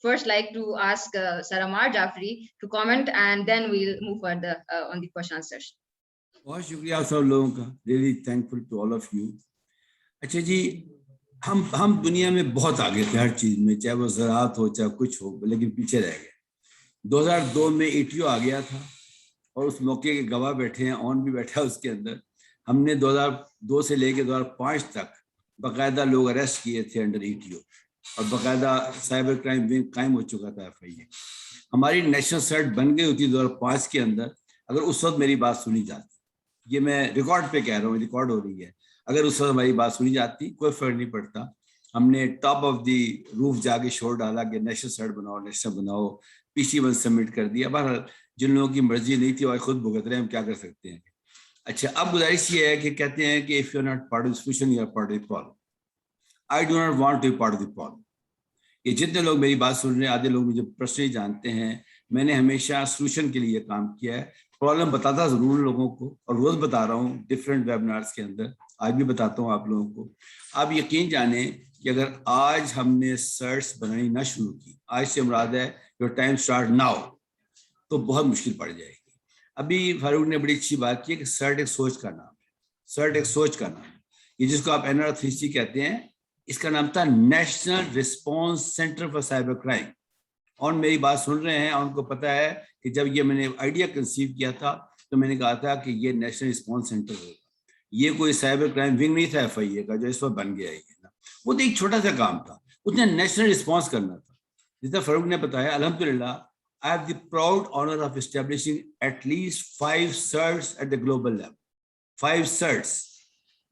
first like to ask Sir Ammar Jaffri to comment, and then we'll move further on the question answer session. बहुत शुक्रिया आप सब लोगों का, really thankful to all of you. अच्छा जी, हम दुनिया में बहुत आगे थे हर चीज में, चाहे वो ज़राअत हो चाहे कुछ हो, लेकिन पीछे रह गए. 2002 में ETO आ गया था और उस मौके के गवाह बैठे हैं, ऑन भी बैठा है उसके अंदर. हमने 2002 से लेकर 2005 तक बाकायदा लोग अरेस्ट किए थे अंडर ETO, और बाकायदा साइबर क्राइम विंग कायम हो चुका था FIA. हमारी नेशनल सर्ट बन गई होती 2005 के अंदर, अगर उस वक्त मेरी बात सुनी जाती. ये मैं रिकॉर्ड पे कह रहा हूँ, रिकॉर्ड हो रही है. अगर उस वक्त हमारी बात सुनी जाती, कोई फर्क नहीं पड़ता. हमने टॉप ऑफ दी रूफ जाके शोर डाला कि नेशनल सर्ट बनाओ, नेशनल बनाओ, PC1 सबमिट कर दिया. बहरहाल जिन लोगों की मर्जी नहीं थी वो खुद भुगत रहे हैं, हम क्या कर सकते हैं. अच्छा, अब गुजारिश ये है कि कहते हैं कि if you are not part of the solution, you are part of the problem. I do not want to be part of the problem. ये जितने लोग मेरी बात सुन रहे हैं, आधे लोग मुझे पर्सनली जानते हैं. मैंने हमेशा सॉल्यूशन के लिए काम किया है. प्रॉब्लम बताता जरूर लोगों को, और रोज बता रहा हूँ डिफरेंट वेबिनार्स के अंदर, आज भी बताता हूँ आप लोगों को. आप यकीन जाने कि अगर आज हमने सर्ट्स बनानी ना शुरू की, आज से मुराद है योर टाइम स्टार्ट नाउ, तो बहुत मुश्किल पड़ जाएगी. अभी फारूक ने बड़ी अच्छी बात की कि सर्ट एक सोच का नाम है. सर्ट एक सोच का नाम है. ये जिसको आप NR 3C कहते हैं, इसका नाम था national response centre for cyber crime. और मेरी बात सुन रहे हैं, और उनको पता है कि जब ये मैंने आइडिया कंसीव किया था तो मैंने कहा था कि ये नेशनल रिस्पॉन्स सेंटर होगा. ये कोई साइबर क्राइम विंग नहीं था FIA का जो इस वक्त बन गया है ना. वो तो एक छोटा सा काम था, उसने नेशनल रिस्पॉन्स करना था. जितना फारूक ने बताया, अल्हम्दुलिल्लाह, I have the proud honor of establishing at least 5 certs at the global level. 5 certs.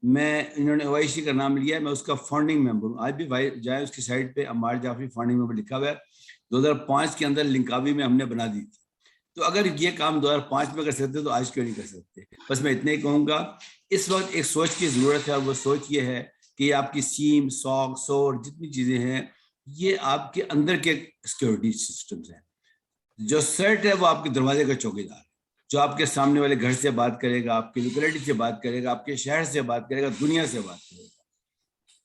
मैं इन्होंने OIC का नाम लिया है, मैं उसका फाउंडिंग मेंबर हूँ. आज भी जाए उसकी साइट पे अम्मार जाफरी फाउंडिंग मेंबर लिखा हुआ है. 2005 के अंदर लिंकावी में हमने बना दी थी. तो अगर ये काम 2005 में कर सकते तो आज क्यों नहीं कर सकते. बस मैं इतना ही कहूँगा, इस वक्त एक सोच की जरूरत है, और वो सोच ये है कि आपकी सीम, सॉक, सोर, जितनी चीजें हैं, ये आपके अंदर के सिक्योरिटी सिस्टम्स हैं. जो सर्ट है वो आपके दरवाजे का चौकीदार है, जो आपके सामने वाले घर से बात करेगा, आपकी लोकेलिटी से बात करेगा, आपके शहर से बात करेगा, दुनिया से बात करेगा.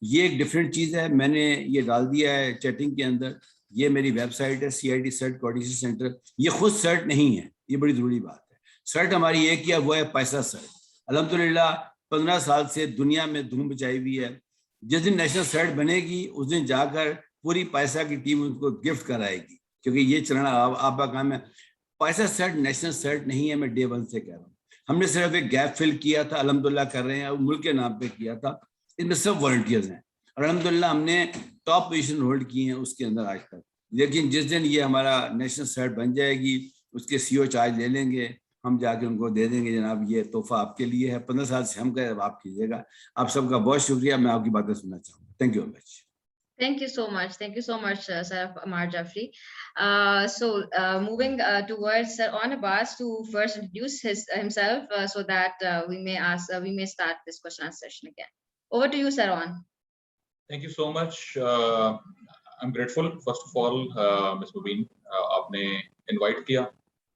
ये एक डिफरेंट चीज है. मैंने ये डाल दिया है चैटिंग के अंदर. ये मेरी वेबसाइट है, SYED सर्ट कोऑर्डिनेशन सेंटर. ये खुद सर्ट नहीं है, ये बड़ी जरूरी बात है. सर्ट हमारी एक ही है, वो है पैसा सर्ट. अल्हम्दुलिल्लाह 15 साल से दुनिया में धूम मचाई हुई है. जिस दिन नेशनल सर्ट बनेगी उस दिन जाकर पूरी पैसा की टीम उनको गिफ्ट कराएगी, क्योंकि ये चलाना आपका काम है. पैसा सर्ट नेशनल सर्ट नहीं है, मैं डे 1 से कह रहा हूँ. हमने सिर्फ एक गैप फिल किया था, अल्हम्दुलिल्लाह कर रहे हैं, और मुल्क के नाम पे किया था. इसमें सब वॉलंटियर्स हैं, और अल्हम्दुलिल्लाह हमने टॉप पोजीशन होल्ड की है उसके अंदर आज तक. लेकिन जिस दिन ये हमारा नेशनल सर्ट बन जाएगी, उसके CO चार्ज ले लेंगे, हम जाके उनको दे देंगे, जनाब ये तोहफा आपके लिए है. 15 साल से हम कह रहे हैं, आप कीजिएगा. आप सबका बहुत शुक्रिया. मैं आपकी बातें सुनना चाहूँगा. Thank you very much. Thank you so much. Thank you so much, Sir Ammar Jaffri. Moving towards Sir Abbas to first introduce himself, so that we may start this question answer session again. Over to you, Sir On. Thank you so much. I'm grateful, first of all, Ms. Mubeen, आपने invite किया.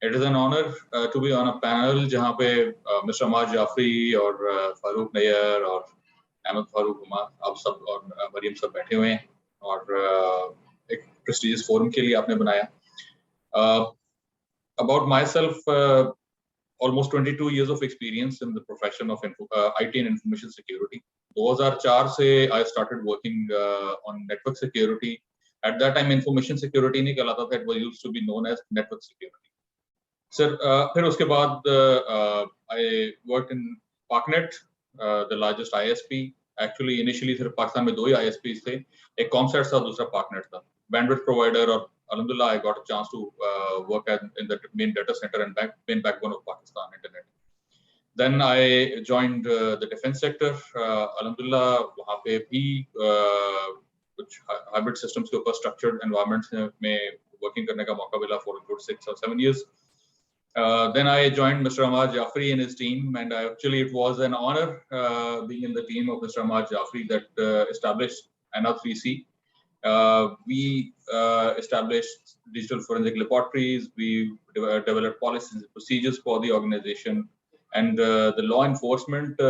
It is an honor to be on a panel जहाँ पे Mr. Ammar Jaffri और FAROOQ NAIYER और FAROOQ HUMA, आप सब और मरियम सब बैठे हुए हैं, और एक prestigious forum के लिए आपने बनाया. About myself, almost 22 years of experience in the profession of IT and information security. 2004 se I started working on network security. At that time, information security nahi kehlata tha, it was used to be known as network security. Sir, phir uske baad I worked in Paknet, the largest ISP. Actually, initially सिर्फ पाकिस्तान में 2 ही ISPs थे, एक Comsat था, दूसरा Paknet था. Bandwidth provider, और alhamdulillah, I got a chance to work in the main data center and main backbone of Pakistan internet. Then I joined the defense sector. Alhamdulillah, वहाँ पे भी कुछ hybrid systems के ऊपर structured environments में working करने का मौका मिला for a good 6 or 7 years. Then I joined Mr. Ammar Jaffri and his team, and actually it was an honor being in the team of Mr. Ammar Jaffri that established NR3C. We established digital forensic laboratories. We developed policies and procedures for the organization, and the law enforcement.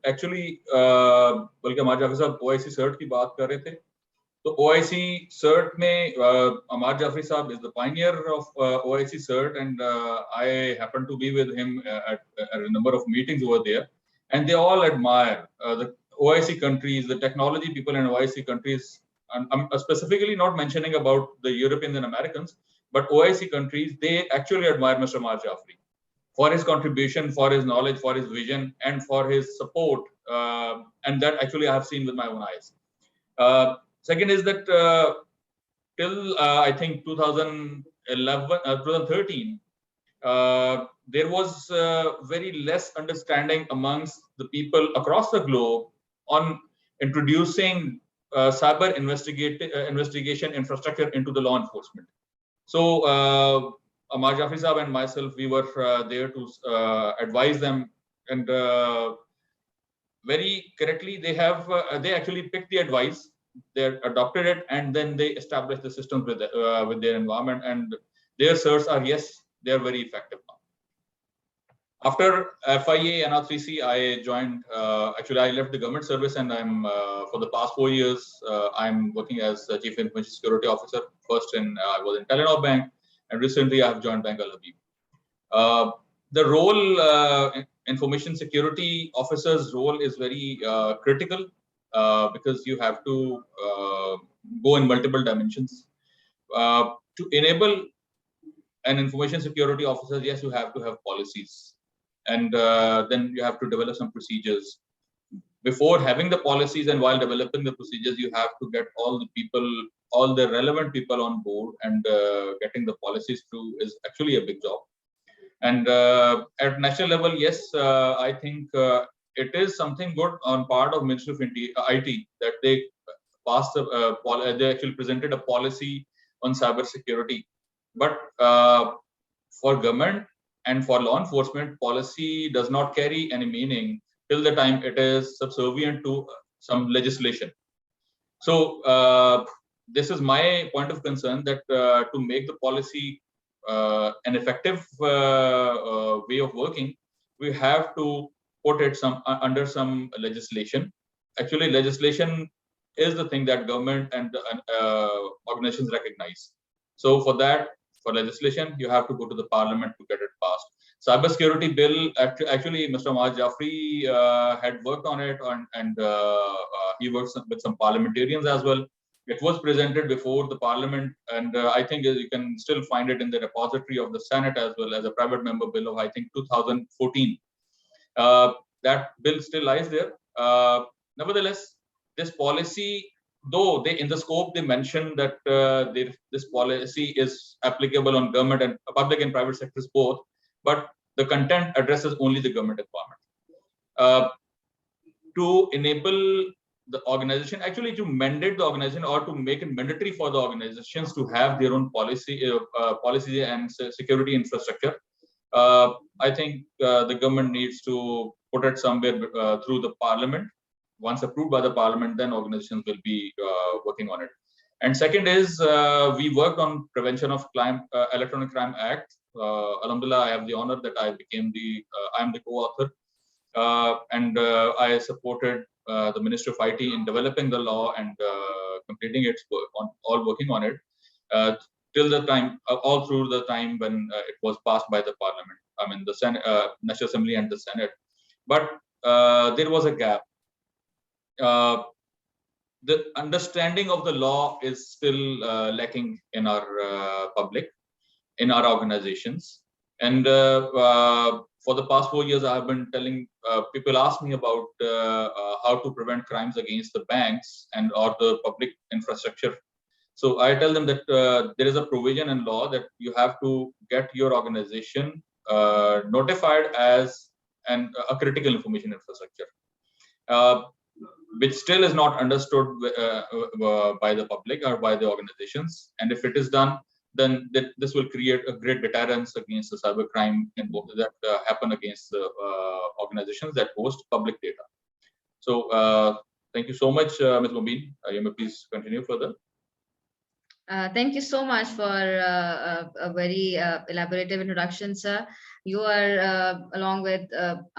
Actually, बल्कि Ammar Jaffri साहब OIC cert की बात कर रहे थे. So OIC cert में Ammar Jaffri साहब is the pioneer of OIC cert, and I happened to be with him at a number of meetings over there, and they all admire the OIC countries, the technology people in OIC countries. And I'm specifically not mentioning about the Europeans and Americans, but OIC countries, they actually admire Mr. Ammar Jaffri for his contribution, for his knowledge, for his vision, and for his support. And that actually I have seen with my own eyes. Second is that till I think 2013, there was very less understanding amongst the people across the globe on introducing cyber investigation infrastructure into the law enforcement. So Ammar Jaffri Saab and myself, we were there to advise them, and very correctly they have they actually picked the advice, they adopted it, and then they established the systems with their environment, and their certs are, yes, they are very effective now. After FIA and NR3C, I joined, actually I left the government service, and I'm, for the past 4 years, I'm working as a Chief Information Security Officer. First I was in Telenor Bank, and recently I have joined Bank Al Habib. The role, Information Security Officer's role is very critical, because you have to go in multiple dimensions. To enable an Information Security Officer, yes, you have to have policies. And then you have to develop some procedures. Before having the policies and while developing the procedures, you have to get all the people, all the relevant people on board, and getting the policies through is actually a big job. And at national level, yes, I think it is something good on part of Ministry of IT that they passed, they actually presented a policy on cybersecurity. But for government and for law enforcement, policy does not carry any meaning till the time it is subservient to some legislation. So this is my point of concern, that to make the policy an effective way of working, we have to put it under some legislation. Actually, legislation is the thing that government and organizations recognize. So for that, for legislation, you have to go to the parliament to get it passed. Cybersecurity bill, actually, Mr. Ammar Jaffri had worked on it, and he works with some parliamentarians as well. It was presented before the parliament, and I think you can still find it in the repository of the Senate as well as a private member bill of, I think, 2014. That bill still lies there. Nevertheless, this policy, though they in the scope they mentioned that this policy is applicable on government and public and private sectors both, but the content addresses only the government environment. To enable the organization, actually to mandate the organization or to make it mandatory for the organizations to have their own policy, policy and security infrastructure, I think the government needs to put it somewhere through the parliament. Once approved by the parliament, then organizations will be working on it. And second is we worked on prevention of electronic crime act. Alhamdulillah, I have the honor that I became I am the co-author, and I supported the Ministry of IT in developing the law and completing its work all working on it till the time, all through the time when it was passed by the parliament. I mean, the Senate, National Assembly and the Senate. But there was a gap. The understanding of the law is still lacking in our public, in our organizations. And for the past 4 years, I've been telling people ask me about how to prevent crimes against the banks and or the public infrastructure. So I tell them that there is a provision in law that you have to get your organization notified as a critical information infrastructure, which still is not understood by the public or by the organizations. And if it is done, then this will create a great deterrence against the cybercrime that happen against the organizations that host public data. So thank you so much, Ms. Mubeen. You may please continue further. Thank you so much for a very elaborative introduction, sir. You are, along with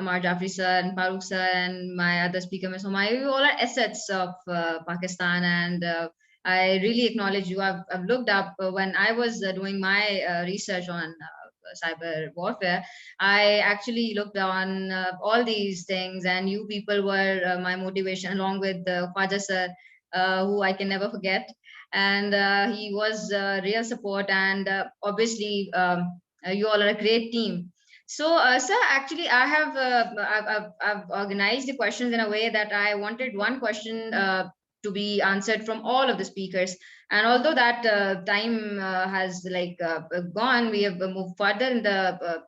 Ammar, Jaffri sir, and FAROOQ sir, and my other speaker, Ms. HUMA, you all are assets of Pakistan, and I really acknowledge you. I've looked up when I was doing my research on cyber warfare. I actually looked on all these things, and you people were my motivation, along with Khwaja sir, who I can never forget. And he was real support, and obviously you all are a great team. So sir, actually I have I've organized the questions in a way that I wanted one question to be answered from all of the speakers, and although that time has gone, we have moved further in the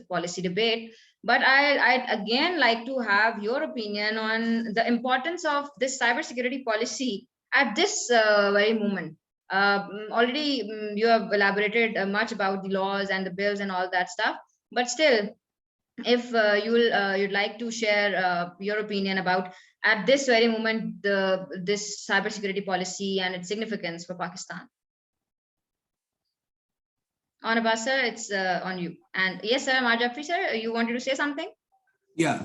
policy debate. But I'd again like to have your opinion on the importance of this cybersecurity policy at this very moment. Already you have elaborated much about the laws and the bills and all that stuff, but still, if you'd like to share your opinion about at this very moment this cybersecurity policy and its significance for Pakistan. On Abbas sir, it's on you. And yes, sir, Ammar Jaffri sir, you wanted to say something? Yeah,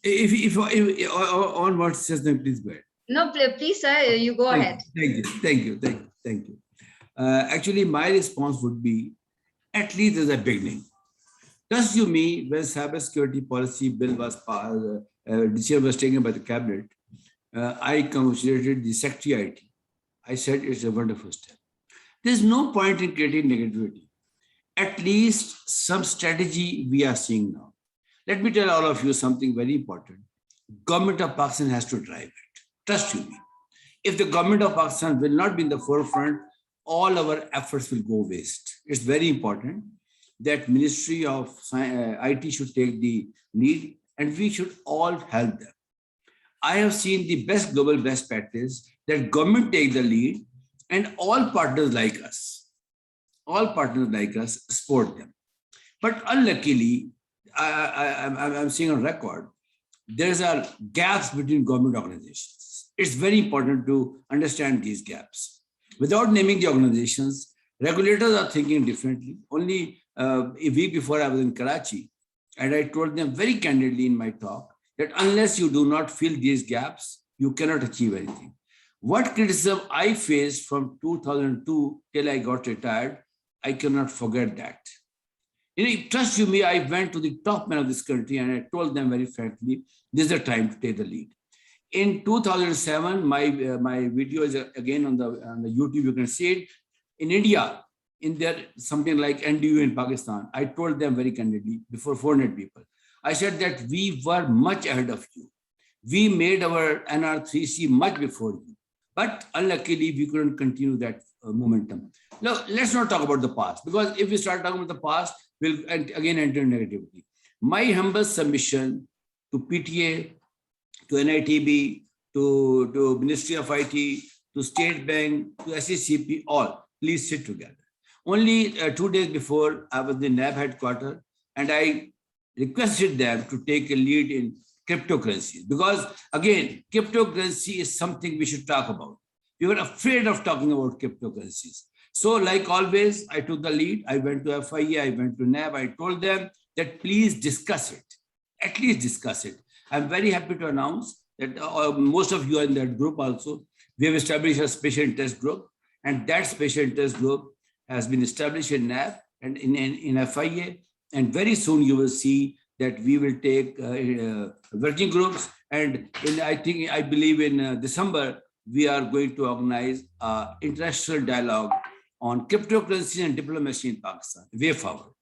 if on what says, then please go ahead. No, please, sir, you go ahead. Thank you. Actually, my response would be, at least as a beginning. Trust you me, when cybersecurity policy bill was decision was taken by the cabinet, I congratulated the Secretary IT. I said it's a wonderful step. There's no point in creating negativity. At least some strategy we are seeing now. Let me tell all of you something very important. Government of Pakistan has to drive it. Trust you me. If the government of Pakistan will not be in the forefront, all our efforts will go waste. It's very important that Ministry of IT should take the lead, and we should all help them. I have seen the global best practice that government take the lead and all partners like us support them. But unluckily, I'm seeing on record, there's a gaps between government organizations. It's very important to understand these gaps. Without naming the organizations, regulators are thinking differently. Only a week before I was in Karachi, and I told them very candidly in my talk that unless you do not fill these gaps, you cannot achieve anything. What criticism I faced from 2002 till I got retired, I cannot forget that. Trust you me, I went to the top men of this country and I told them very frankly, this is the time to take the lead. In 2007, my video is again on the YouTube, you can see it. In India, in there something like NDU in Pakistan, I told them very candidly before 400 people. I said that we were much ahead of you. We made our NR3C much before you. But unluckily, we couldn't continue that momentum. Now, let's not talk about the past, because if we start talking about the past, we'll again enter negativity. My humble submission to PTA, to NITB, to Ministry of IT, to State Bank, to SECP, all, please sit together. Only 2 days before, I was in the NAB headquarters, and I requested them to take a lead in cryptocurrencies, because again, cryptocurrency is something we should talk about. We were afraid of talking about cryptocurrencies. So like always, I took the lead. I went to FIA, I went to NAB. I told them that please discuss it, at least discuss it. I'm very happy to announce that most of you are in that group also. We have established a special interest group, and that special interest group has been established in NAB and in FIA, and very soon you will see that we will take working groups, and I believe in December we are going to organize international dialogue on cryptocurrency and diplomacy in Pakistan, way forward.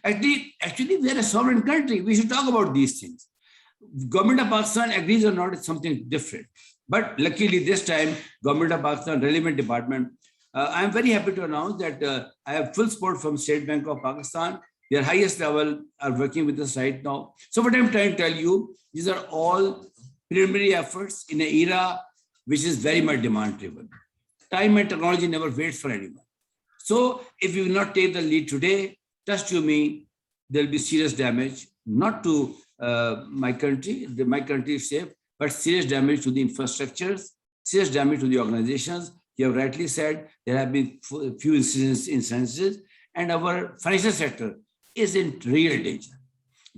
Actually, we are a sovereign country. We should talk about these things. Government of Pakistan agrees or not, it's something different. But luckily this time, Government of Pakistan, relevant department, I am very happy to announce that I have full support from State Bank of Pakistan. Their highest level are working with us right now. So what I'm trying to tell you, these are all preliminary efforts in an era which is very much demand driven. Time and technology never waits for anyone. So if you will not take the lead today, trust you me, there'll be serious damage, not to my country is safe, but serious damage to the infrastructures, serious damage to the organizations. You have rightly said there have been few instances, and our financial sector is in real danger.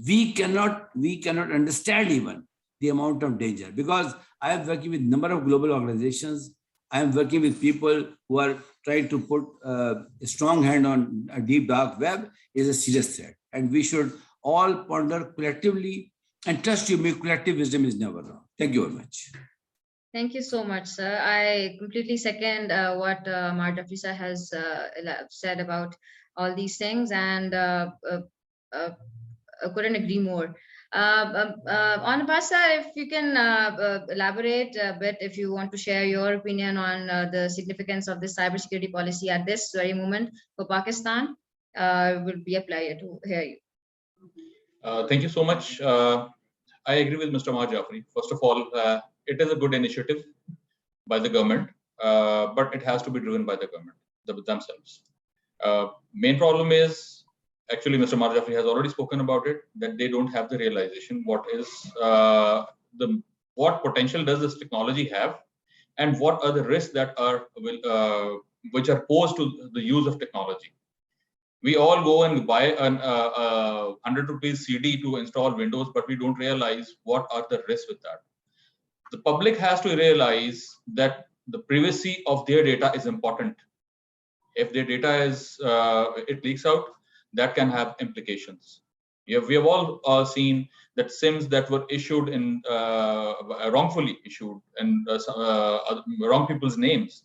We cannot understand even the amount of danger, because I am working with a number of global organizations. I am working with people who are trying to put a strong hand on a deep dark web is a serious threat. And we should all ponder collectively, and trust you me, collective wisdom is never wrong. Thank you very much. Thank you so much, sir. I completely second what Jaffri sir has said about all these things, and couldn't agree more. On Abbas sir, if you can elaborate a bit, if you want to share your opinion on the significance of this cybersecurity policy at this very moment for Pakistan, it would be a pleasure to hear you. Thank you so much. I agree with Mr. Jaffri. First of all, it is a good initiative by the government, but it has to be driven by the government themselves. Main problem is, actually, Mr. Jaffri has already spoken about it, that they don't have the realization what potential does this technology have, and what are the risks that are which are posed to the use of technology. We all go and buy an 100 rupees CD to install Windows, but we don't realize what are the risks with that. The public has to realize that the privacy of their data is important. If their data is it leaks out, that can have implications. We have all seen that SIMs that were issued in wrongfully issued and wrong people's names,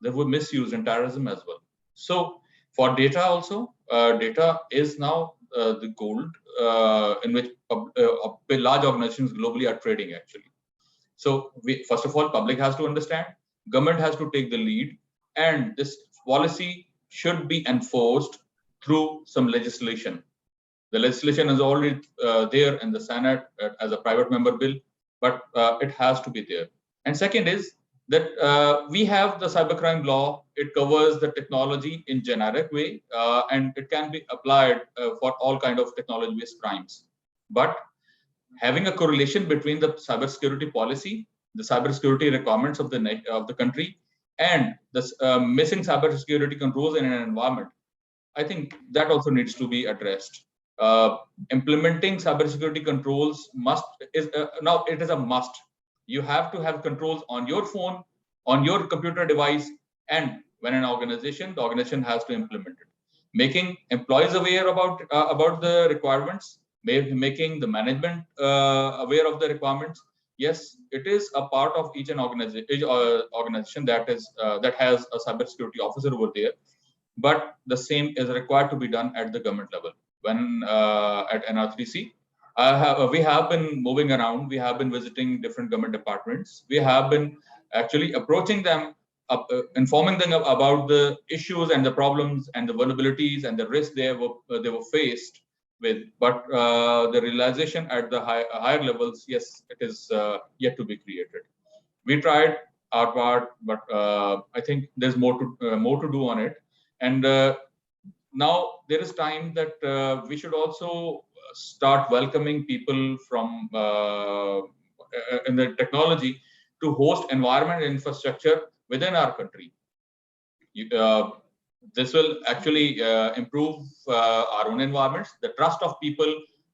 they were misused in terrorism as well. So for data also, data is now the gold in which large organizations globally are trading actually. So first of all, public has to understand, government has to take the lead, and this policy should be enforced through some legislation. The legislation is already there in the Senate as a private member bill, but it has to be there. And second is that we have the cybercrime law. It covers the technology in generic way, and it can be applied for all kind of technology-based crimes. But having a correlation between the cybersecurity policy, the cybersecurity requirements of the country, and the missing cybersecurity controls in an environment, I think that also needs to be addressed. Implementing cybersecurity controls now it is a must. You have to have controls on your phone, on your computer device, and when the organization has to implement it. Making employees aware about the requirements, making the management aware of the requirements. Yes, it is a part of each organization that has a cybersecurity officer over there, but the same is required to be done at the government level. When at NR3C, we have been moving around. We have been visiting different government departments. We have been actually approaching them, informing them about the issues and the problems and the vulnerabilities and the risks they were faced with. But the realization at the higher levels, yes, it is yet to be created. We tried our part, but I think there's more to do on it. And now there is time that we should also start welcoming people from in the technology to host environment and infrastructure within our country. This will actually improve our own environments, the trust of people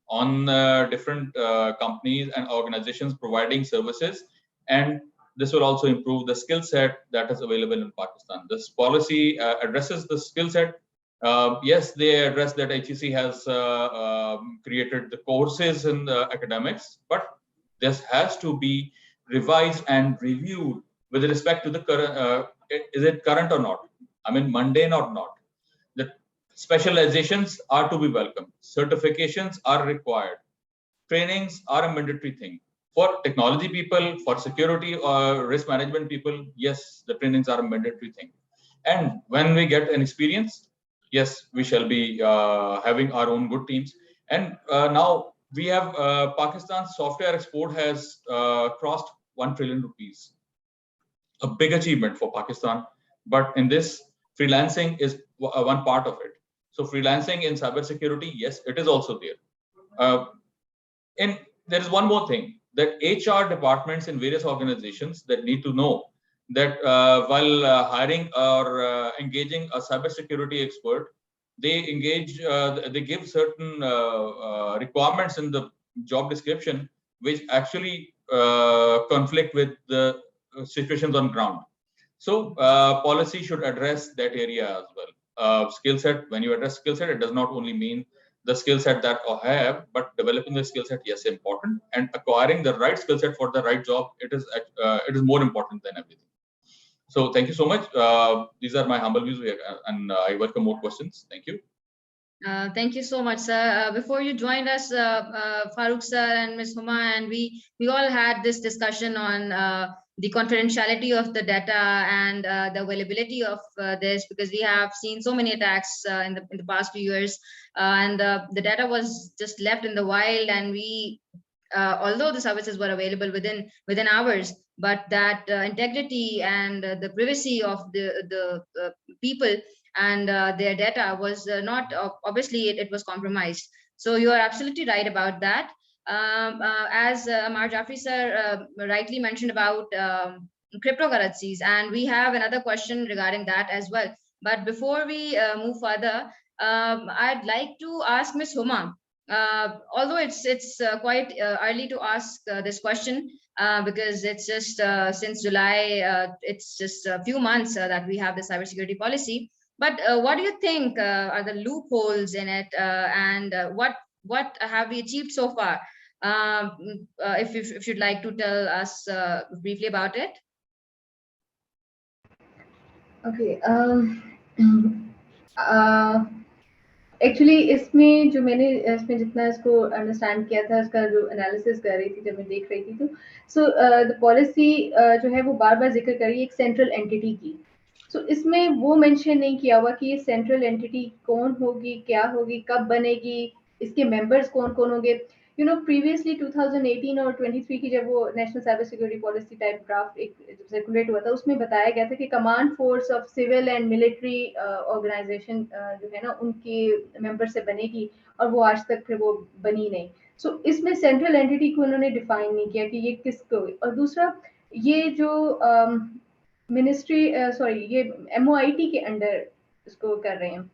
on different companies and organizations providing services, and this will also improve the skill set that is available in Pakistan. This policy addresses the skill set Yes, they address that HEC has created the courses in the academics, but this has to be revised and reviewed with respect to the current. Is it current or not? I mean, mundane or not? The specializations are to be welcome. Certifications are required. Trainings are a mandatory thing. For technology people, for security or risk management people, yes, the trainings are a mandatory thing. And when we get an experience, yes, we shall be having our own good teams. And now we have Pakistan's software export has crossed 1 trillion rupees. A big achievement for Pakistan. But in this, freelancing is one part of it. So freelancing in cybersecurity, yes, it is also there. And there is one more thing, that HR departments in various organizations that need to know that while hiring or engaging a cybersecurity expert, they give certain requirements in the job description which actually conflict with the situations on ground. So policy should address that area as well. Skill set, when you address skill set, it does not only mean the skill set that I have, but developing the skill set, yes, important, and acquiring the right skill set for the right job, it is more important than everything. So thank you so much. These are my humble views, and I welcome more questions. Thank you. Thank you so much, sir. Before you joined us, FAROOQ sir and Ms. HUMA, and we all had this discussion on the confidentiality of the data and the availability of this, because we have seen so many attacks in the past few years, and the data was just left in the wild, and we although the services were available within hours, but that integrity and the privacy of the people and their data was not, obviously it was compromised. So you are absolutely right about that. As Ammar Jaffri sir rightly mentioned about cryptocurrencies, and we have another question regarding that as well. But before we move further, I'd like to ask Ms. HUMA, although it's quite early to ask this question, because it's just since July, it's just a few months that we have the cybersecurity policy. But what do you think are the loopholes in it, and what have we achieved so far? If you'd like to tell us briefly about it. Okay. Actually इसमें जो मैंने इसमें जितना इसको understand किया था, इसका जो एनालिसिस कर रही थी जब मैं देख रही थी, तो सो द पॉलिसी जो है वो बार बार जिक्र करी एक सेंट्रल एंटिटी की. सो इसमें वो मेंशन नहीं किया हुआ कि ये सेंट्रल एंटिटी कौन होगी, क्या होगी, कब बनेगी, इसके मेंबर्स कौन कौन होंगे. यू नो प्रीवियसली 2018 और 23 की जब वो national cyber security policy type draft एक सर्कुलेट हुआ था, उसमें बताया गया था कि command force of civil and military organisation जो है ना उनके मेंबर से बनेगी, और वो आज तक फिर वो बनी नहीं. सो इसमें सेंट्रल एंटिटी को उन्होंने डिफाइन नहीं किया कि ये किसको. और दूसरा, ये जो मिनिस्ट्री सॉरी ये MOIT के अंडर इसको कर रहे हैं.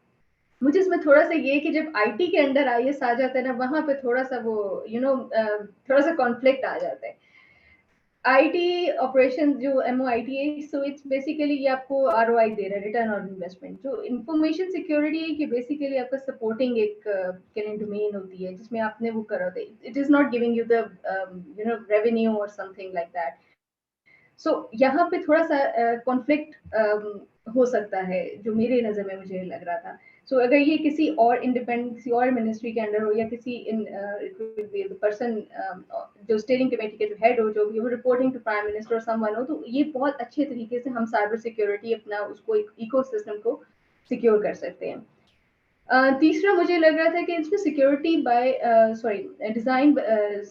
मुझे इसमें थोड़ा सा ये कि जब IT के अंडर IS आ जाता है ना, वहां पे थोड़ा सा वो थोड़ा सा कॉन्फ्लिक्ट आ जाता है. IT ऑपरेशन जो MOIT है, सो इट्स बेसिकली ये आपको ROI दे रहा है, रिटर्न ऑन इन्वेस्टमेंट. जो इंफॉर्मेशन सिक्योरिटी की बेसिकली आपका सपोर्टिंग एक करेंट डोमेन होती है जिसमें आपने वो करा होता है. It is not giving you the revenue और समथिंग लाइक दैट. सो यहाँ पे थोड़ा सा कॉन्फ्लिक्ट हो सकता है, जो मेरे नज़र में मुझे लग रहा था. सो अगर ये किसी और इंडिपेंडेंट किसी और मिनिस्ट्री के अंडर हो, या किसी पर्सन जो स्टीयरिंग कमेटी के जो हेड हो, जो भी वो रिपोर्टिंग टू प्राइम मिनिस्टर और समवन हो, तो ये बहुत अच्छे तरीके से हम साइबर सिक्योरिटी अपना उसको एक इकोसिस्टम को सिक्योर कर सकते हैं. तीसरा मुझे लग रहा था कि इसमें security by design,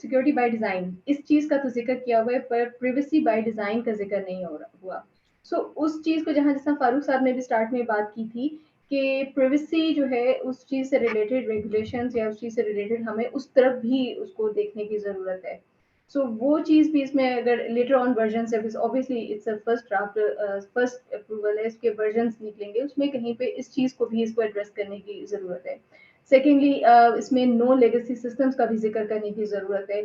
security by design, इस चीज़ का तो जिक्र किया हुआ है, पर प्रिवेसी बाय डिज़ाइन का जिक्र नहीं हुआ. सो उस चीज़ को जहाँ जैसा फारूक साहब ने भी स्टार्ट में बात की थी कि प्रिवेसी जो है उस चीज़ से रिलेटेड रेगुलेशंस या उस चीज़ से रिलेटेड हमें उस तरफ भी उसको देखने की ज़रूरत है. सो वो चीज़ भी इसमें अगर लेटर ऑन वर्जन से, obviously it's a first draft, first approval है, इसके वर्जन्स निकलेंगे, उसमें कहीं पे इस चीज़ को भी इसको एड्रेस करने की ज़रूरत है. सेकेंडली इसमें नो लेगेसी सिस्टम्स का भी जिक्र करने की ज़रूरत है.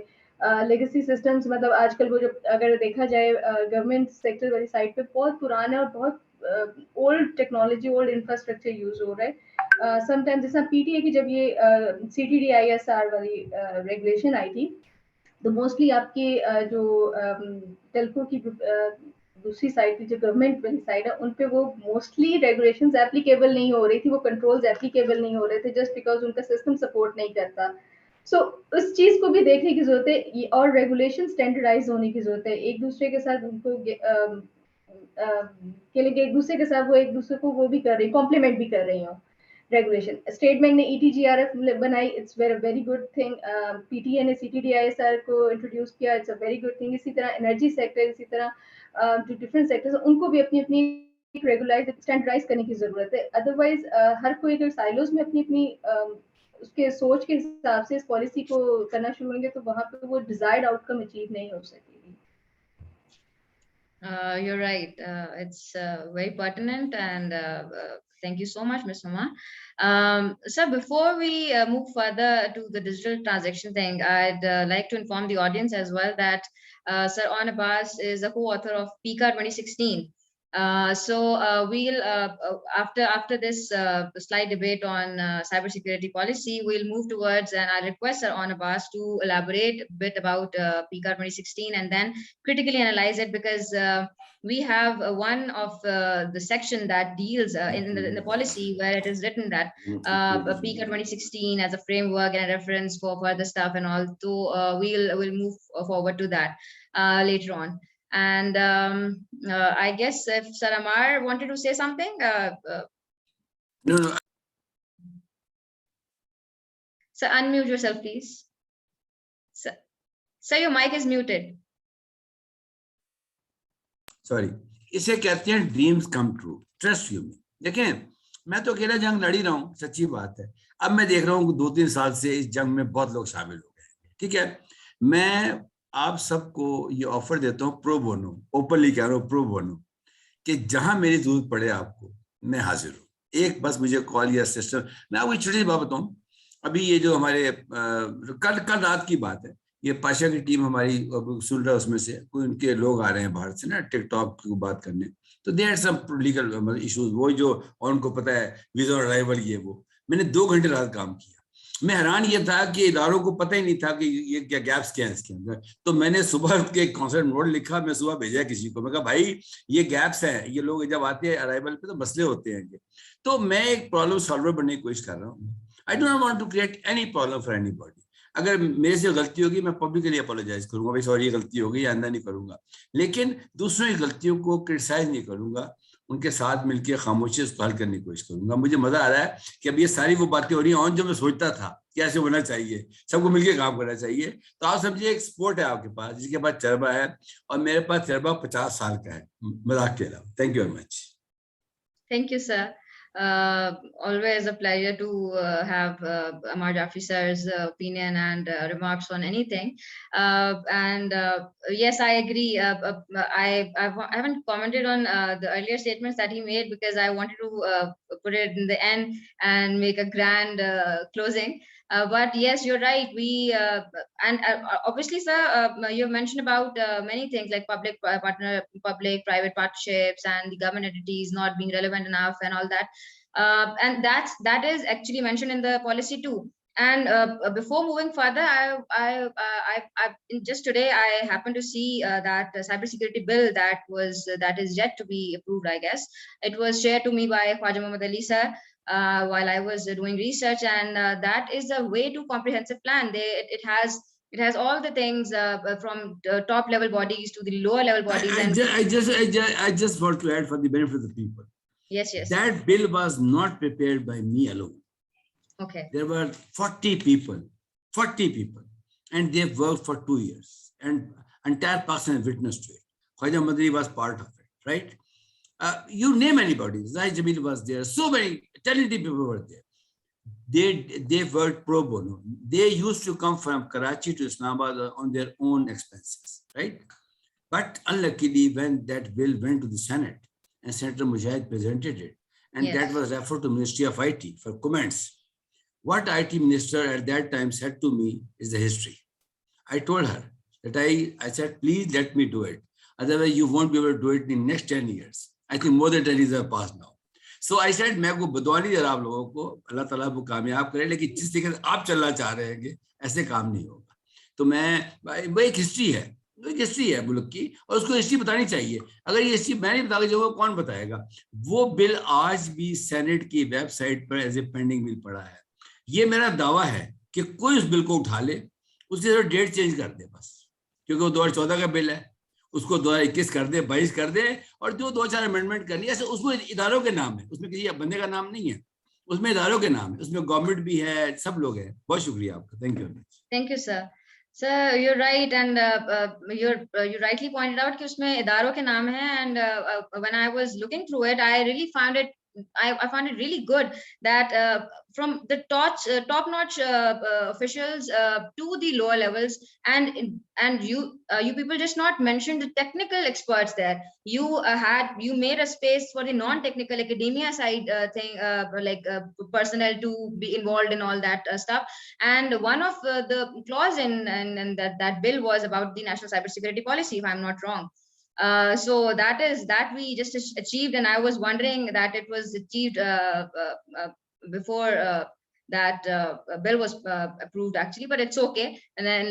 लेगेसी सिस्टम्स मतलब आजकल वो जो अगर देखा जाए गवर्नमेंट सेक्टर वाली साइड पे बहुत पुराना और बहुत old technology, old infrastructure use हो रहा है. समटाइम्स जैसा पीटीए की जब ये CTDISR वाली रेगुलेशन आई थी, तो मोस्टली आपके जो टेल्को की दूसरी साइड की जो गवर्नमेंट वाली साइड है, उन पे वो मोस्टली रेगुलेशंस एप्लीकेबल नहीं हो रही थी, वो कंट्रोल्स एप्लीकेबल नहीं हो रहे थे, जस्ट बिकॉज उनका सिस्टम सपोर्ट नहीं करता। सो उस चीज को भी देखने की जरूरत है, और रेगुलेशन स्टैंडर्डाइज होने की जरूरत है, एक दूसरे के साथ उनको के लिए एक दूसरे के साथ वो एक दूसरे को वो भी कर रही, कॉम्प्लीमेंट भी कर रही हो रेगुलेशन। स्टेट बैंक ने ETGRF बनाई, it's very good thing. PTA ने CTDISR को इंट्रोड्यूस किया, it's a very good thing. इसी तरह एनर्जी सेक्टर, इसी तरह जो डिफरेंट सेक्टर्स उनको भी अपनी अपनी रेगुलाइज स्टैंडर्डाइज करने की जरूरत है। अदरवाइज हर कोई अगर साइलोज में अपनी अपनी उसके सोच के हिसाब से इस पॉलिसी को करना शुरू होंगे, तो वहां पे वो डिजायर्ड आउटकम अचीव नहीं हो सकेगी। You're right. It's very pertinent, and thank you so much, Ms. Huma. So before we move further to the digital transaction thing, I'd like to inform the audience as well that Sir Abbas is a co-author of PICA 2016. We'll after this slide debate on cybersecurity policy, we'll move towards, and I request Sir Abbas to elaborate a bit about PICA 2016 and then critically analyze it, because we have one of the section that deals in the policy where it is written that PICA 2016 as a framework and a reference for further stuff and all. So we'll move forward to that later on. And I guess if Sir Ammar wanted to say something. No. So unmute yourself, please. Sir, your mic is muted. Sorry, इसे कहते हैं dreams come true, trust you me. देखें, मैं तो अकेला जंग लड़ ही रहा हूँ, सच्ची बात है। अब मैं देख रहा हूँ 2-3 साल से इस जंग में बहुत लोग शामिल हो गए, ठीक है। मैं आप सबको ये ऑफर देता हूँ प्रो बोनो, ओपनली कह रहा हूँ प्रो बोनो, कि जहां मेरी जरूरत पड़े आपको, मैं हाजिर हूँ। एक बस मुझे कॉल या सिस्टम। मैं आपको छोटी सी बात बताऊँ, अभी ये जो हमारे कल रात की बात है, ये पाशा की टीम हमारी सुन रहा है, उसमें से कोई उनके लोग आ रहे हैं बाहर से ना टिकटॉक की बात करने, तो they had some legal issues, वो जो उनको पता है वीजा अराइवल, ये वो। मैंने 2 घंटे रात काम किया। मैं हैरान ये था कि इदारों को पता ही नहीं था कि ये क्या गैप्स क्या है इसके अंदर। तो मैंने सुबह के कॉन्सेप्ट नोट लिखा, मैं सुबह भेजा किसी को, मैं कहा भाई ये गैप्स हैं, ये लोग जब आते हैं अराइवल पे तो मसले होते हैं। तो मैं एक प्रॉब्लम सॉल्वर बनने की कोशिश कर रहा हूँ। I don't want to create any problem for anybody. अगर मेरे से गलती होगी मैं पब्लिकली अपोलोजाइज करूंगा, भाई सॉरी ये गलती हो गई, आइंदा नहीं करूंगा। लेकिन दूसरों की गलतियों को क्रिटिसाइज नहीं करूंगा, उनके साथ मिलकर खामोशी से हल करने की कोशिश करूंगा। मुझे मजा आ रहा है कि अब ये सारी वो बातें हो रही हैं, और जो मैं सोचता था कैसे होना चाहिए, सबको मिलकर काम करना चाहिए। तो आप समझिए एक स्पोर्ट है आपके पास, जिसके पास तजर्बा है, और मेरे पास तजर्बा 50 साल का है, मजाक के अलावा। Thank you very much. Thank you, sir. Always a pleasure to have Ammar Jaffri sir's opinion and remarks on anything. Yes, I agree. I haven't commented on the earlier statements that he made, because I wanted to put it in the end and make a grand closing. But yes, you're right. We obviously, sir, you mentioned about many things like public-private partnerships and the government entities not being relevant enough and all that. And that is actually mentioned in the policy too. And before moving further, just today I happened to see that cybersecurity bill that is yet to be approved. I guess it was shared to me by Khwaja Muhammad Ali sir while I was doing research, and that is a way too comprehensive plan. It has all the things from top level bodies to the lower level bodies. I just want to add for the benefit of the people. Yes. That bill was not prepared by me alone. Okay. There were 40 people, and they worked for 2 years, and entire Pakistan witnessed to it. Khwaja Madri was part of it, right? You name anybody. Zahid Jamil was there. So many talented people were there. They worked pro bono. They used to come from Karachi to Islamabad on their own expenses, right? But unluckily, when that bill went to the Senate and Senator Mujahid presented it, and that was referred to Ministry of IT for comments, what IT minister at that time said to me is the history. I told her that I said, please let me do it. Otherwise, you won't be able to do it in the next 10 years. I think more than 10 years have passed now. So I said मैं को बदवा नहीं दे रहा आप लोगों को, अल्लाह ताला वो कामयाब करे, लेकिन जिस तरीके से आप चलना चाह रहे हैं ऐसे काम नहीं होगा। तो मैं वो एक हिस्ट्री है, मुल्क की, और उसको हिस्ट्री बतानी चाहिए। अगर ये हिस्ट्री मैं नहीं बताऊंगा जो कौन बताएगा? वो बिल आज भी सेनेट की वेबसाइट पर एज ए पेंडिंग बिल पड़ा है। ये मेरा दावा है कि कोई उस बिल को उठा ले, उसकी सिर्फ डेट चेंज कर दे बस, क्योंकि वो 2014 का बिल है, उसको 2021 कर दे, 22 कर दे, और जो 2-4 अमेंडमेंट करनी है, उसको इदारों के नाम है, उसमें किसी बंदे का नाम नहीं है, उसमें इदारों के नाम है, उसमें गवर्नमेंट भी है, सब लोग हैं। बहुत शुक्रिया आपका, thank you. Thank you sir. Sir, you're right, and you rightly pointed out कि उसमें इदारों के नाम हैं, and when I was looking through it, I really found it. I found it really good that from the top-notch officials to the lower levels, and you people just not mentioned the technical experts there. You made a space for the non-technical academia side thing, like personnel to be involved in all that stuff. And one of the clause in that bill was about the national cybersecurity policy, if I'm not wrong. So that we just achieved, and I was wondering that it was achieved before that bill was approved actually, but it's okay, and then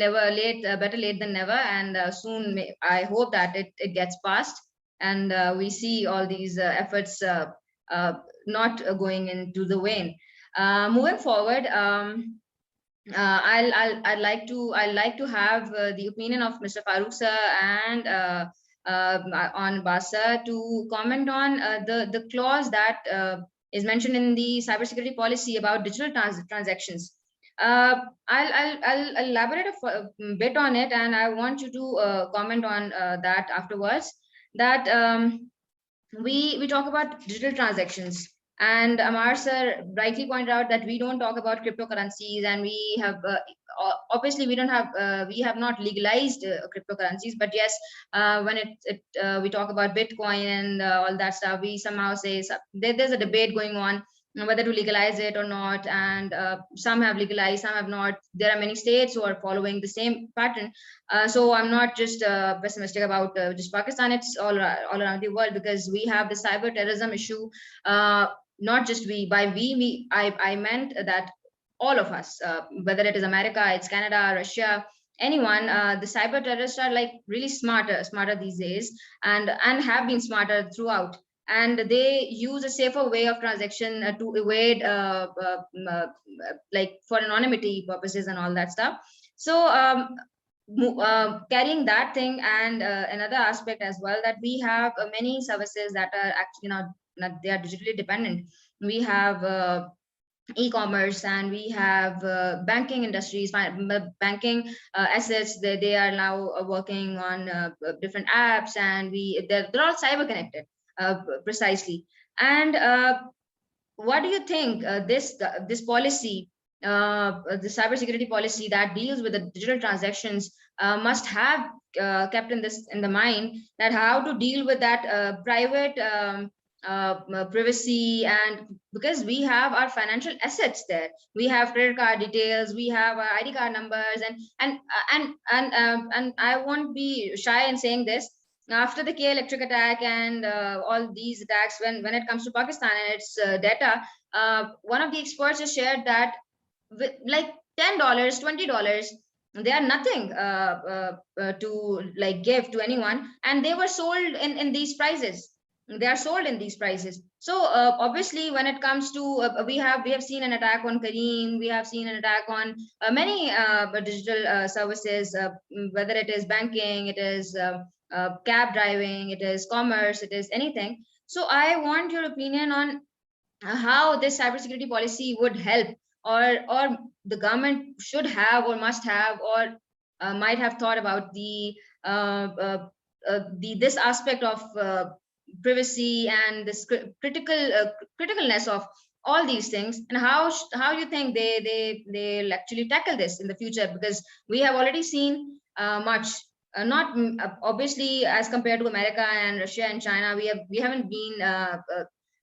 better late than never, and soon I hope that it gets passed, and we see all these efforts not going into the vain. Moving forward, I'd like to have the opinion of Mr. FAROOQ sir and on Basa to comment on the clause that is mentioned in the cybersecurity policy about digital transactions. I'll elaborate a bit on it, and I want you to comment on that afterwards. That we talk about digital transactions. And Ammar sir rightly pointed out that we don't talk about cryptocurrencies, and we have obviously we have not legalized cryptocurrencies, but yes, when we talk about Bitcoin and all that stuff, we somehow say there's a debate going on whether to legalize it or not, and some have legalized, some have not. There are many states who are following the same pattern. So I'm not just pessimistic about just Pakistan, it's all around the world, because we have the cyber terrorism issue. Not just I meant that all of us, whether it is America, it's Canada, Russia, anyone, the cyber terrorists are like really smarter these days, and have been smarter throughout. And they use a safer way of transaction to evade, like for anonymity purposes and all that stuff. So carrying that thing, and another aspect as well, that we have many services that are actually not they are digitally dependent. We have e-commerce, and we have banking industries, banking assets. They are now working on different apps, and they're all cyber connected, precisely. And what do you think this policy, the cybersecurity policy that deals with the digital transactions, must have kept in the mind, that how to deal with that private privacy? And because we have our financial assets there, we have credit card details, we have our ID card numbers, and I won't be shy in saying this. After the K Electric attack and all these attacks, when it comes to Pakistan and its data, one of the experts has shared that with like $10, $20, they are nothing to like give to anyone, and they were sold in these prices. They are sold in these prices. So obviously, when it comes to we have seen an attack on Kareem, we have seen an attack on many digital services, whether it is banking, it is cab driving, it is commerce, it is anything. So I want your opinion on how this cybersecurity policy would help, or the government should have, or must have, or might have thought about this aspect of privacy and this criticalness of all these things, and how you think they'll actually tackle this in the future, because we have already seen much. Not obviously as compared to America and Russia and China, we haven't been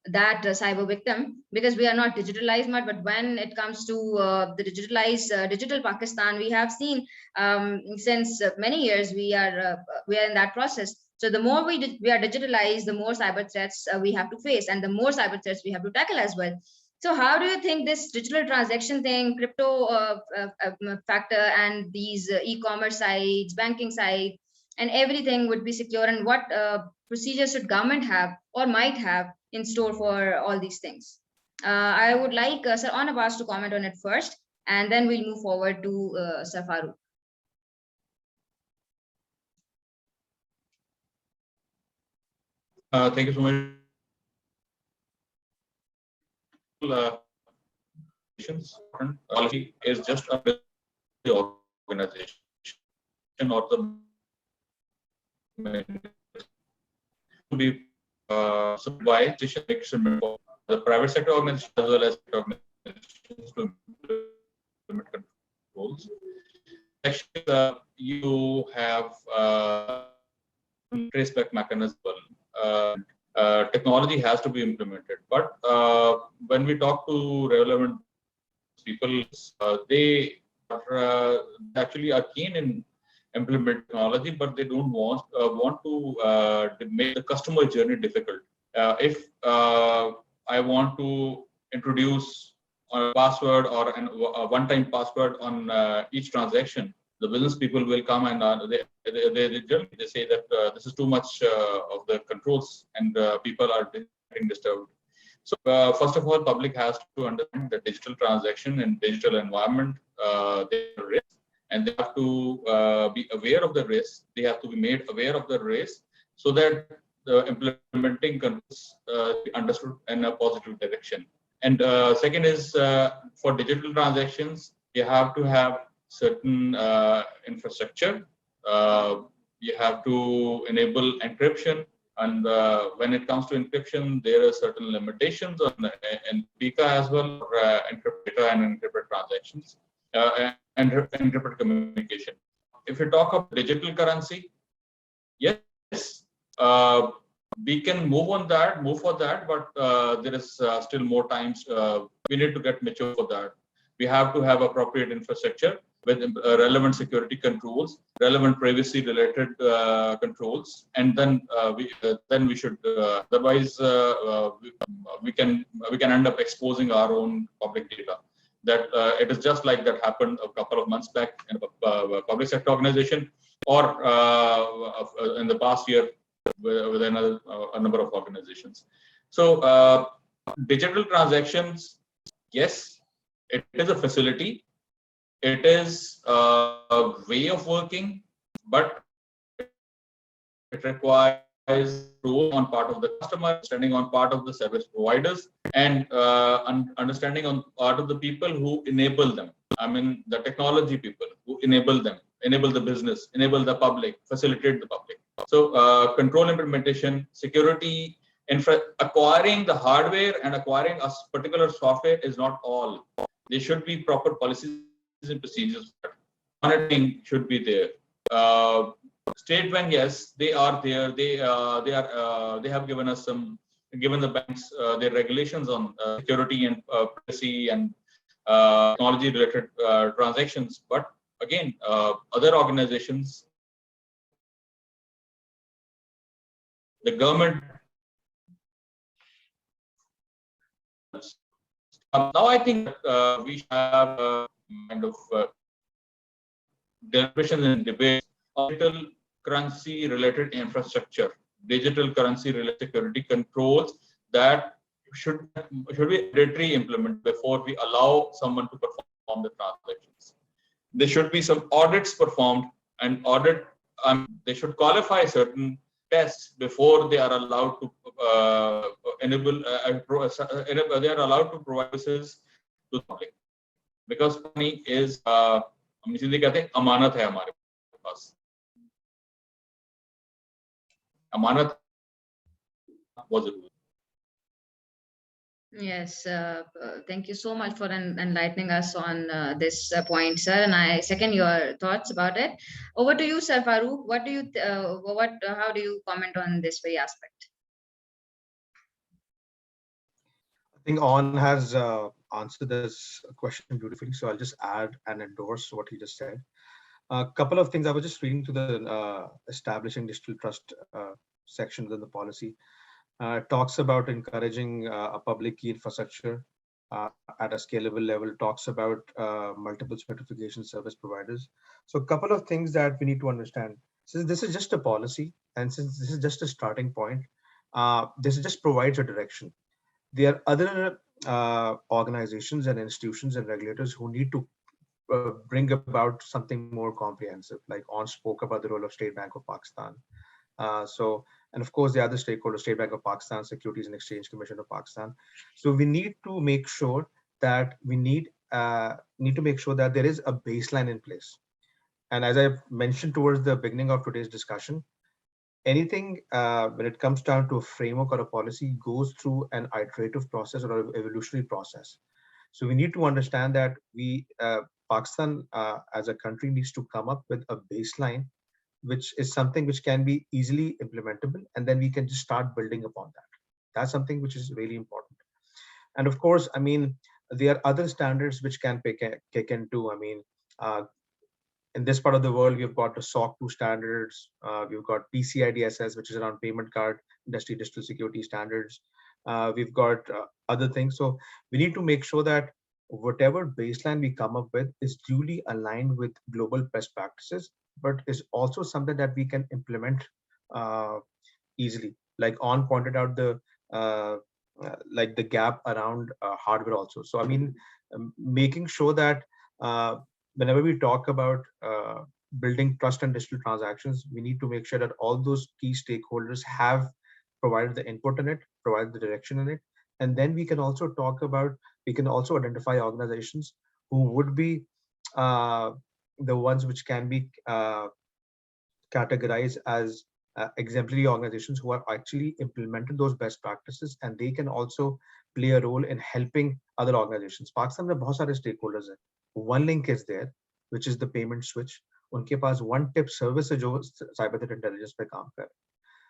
that cyber victim, because we are not digitalized much. But when it comes to the digital Pakistan, we have seen since many years we are in that process. So the more we are digitalized, the more cyber threats we have to face, and the more cyber threats we have to tackle as well. So how do you think this digital transaction thing, crypto factor, and these e-commerce sites, banking sites, and everything would be secure? And what procedures should government have or might have in store for all these things? I would like Sir Abbas to comment on it first, and then we'll move forward to Sir FAROOQ. Thank you so much. Policy is just a organization or the to be by the private sector organization as well as organizations to implement controls. You have traceback mechanism. Technology has to be implemented, but when we talk to relevant people, they are actually are keen in implement technology, but they don't want to make the customer journey difficult. If I want to introduce a password or a one-time password on each transaction, the business people will come and they say that this is too much of the controls and people are getting disturbed. So first of all, public has to understand the digital transaction and digital environment, there are risks, and they have to be aware of the risks. They have to be made aware of the risks so that the implementing controls be understood in a positive direction. And second is for digital transactions, you have to have certain infrastructure. You have to enable encryption, and when it comes to encryption, there are certain limitations on PICA as well, encrypt data and encrypted transactions, and encrypted communication. If you talk of digital currency, yes, we can move for that, but there is still more times. We need to get mature for that. We have to have appropriate infrastructure with relevant security controls, relevant privacy-related controls, and then we should. Otherwise, we can end up exposing our own public data. That it is just like that happened a couple of months back in a public sector organization, or in the past year with a number of organizations. So digital transactions, yes, it is a facility. It is a way of working, but it requires role on part of the customer, understanding on part of the service providers, and understanding on part of the people who enable them. I mean, the technology people who enable them, enable the business, enable the public, facilitate the public. So control implementation, security, acquiring the hardware and acquiring a particular software is not all. There should be proper policies and procedures. Monitoring should be there. State bank, yes, they are there. They have given us given the banks their regulations on security and privacy and technology related transactions. But again, other organizations, the government. Now I think we should have kind of deliberations and debates on digital currency related infrastructure, digital currency related security controls that should be mandatory implemented before we allow someone to perform the transactions. There should be some audits performed, and they should qualify certain tests before they are allowed to enable. They are allowed to provide services to the public, because money is हम इसीलिए कहते हैं अमानत है हमारे पास. अमानत बहुत जरूरी. Yes, thank you so much for enlightening us on this point, sir. And I second your thoughts about it. Over to you, Sir FAROOQ. What do you, how do you comment on this very aspect? I think On has answered this question beautifully, so I'll just add and endorse what he just said. A couple of things. I was just reading to the establishing digital trust section within the policy. Talks about encouraging a public key infrastructure at a scalable level, talks about multiple certification service providers. So a couple of things that we need to understand. Since this is just a policy, and since this is just a starting point, this just provides a direction. There are other organizations and institutions and regulators who need to bring about something more comprehensive, like On spoke about the role of State Bank of Pakistan. And of course, the other stakeholders, State Bank of Pakistan, Securities and Exchange Commission of Pakistan. So we need to make sure that need to make sure that there is a baseline in place. And as I mentioned towards the beginning of today's discussion, anything when it comes down to a framework or a policy goes through an iterative process or an evolutionary process. So we need to understand that Pakistan as a country needs to come up with a baseline, which is something which can be easily implementable, and then we can just start building upon that. That's something which is really important. And of course, I mean, there are other standards which can kick into. I mean, in this part of the world, we've got the SOC 2 standards, we've got PCI DSS, which is around payment card industry digital security standards. We've got other things. So we need to make sure that whatever baseline we come up with is duly aligned with global best practices, but is also something that we can implement easily. Like On pointed out the gap around hardware also. So I mean, making sure that whenever we talk about building trust and digital transactions, we need to make sure that all those key stakeholders have provided the input in it, provided the direction in it. And then we can also talk about, we can also identify organizations who would be the ones which can be categorized as exemplary organizations who are actually implemented those best practices, and they can also play a role in helping other organizations. Pakistan mein bahut sare stakeholders hain. One link is there, which is the payment switch. Unke paas one tip service hai jo cyber threat intelligence pe kaam kar.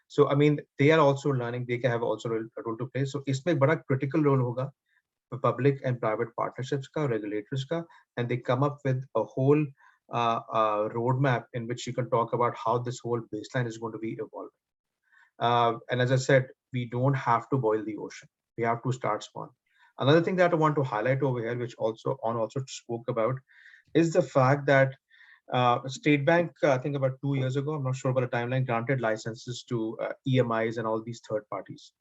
So I mean, they are also learning. They can have also a role to play. So isme bada critical role hoga for public and private partnerships ka, regulators ka, and they come up with a whole roadmap in which you can talk about how this whole baseline is going to be evolving. And as I said, we don't have to boil the ocean. We have to start small. Another thing that I want to highlight over here, which also spoke about, is the fact that State Bank, I think about 2 years ago, I'm not sure about the timeline, granted licenses to EMIs and all these third parties.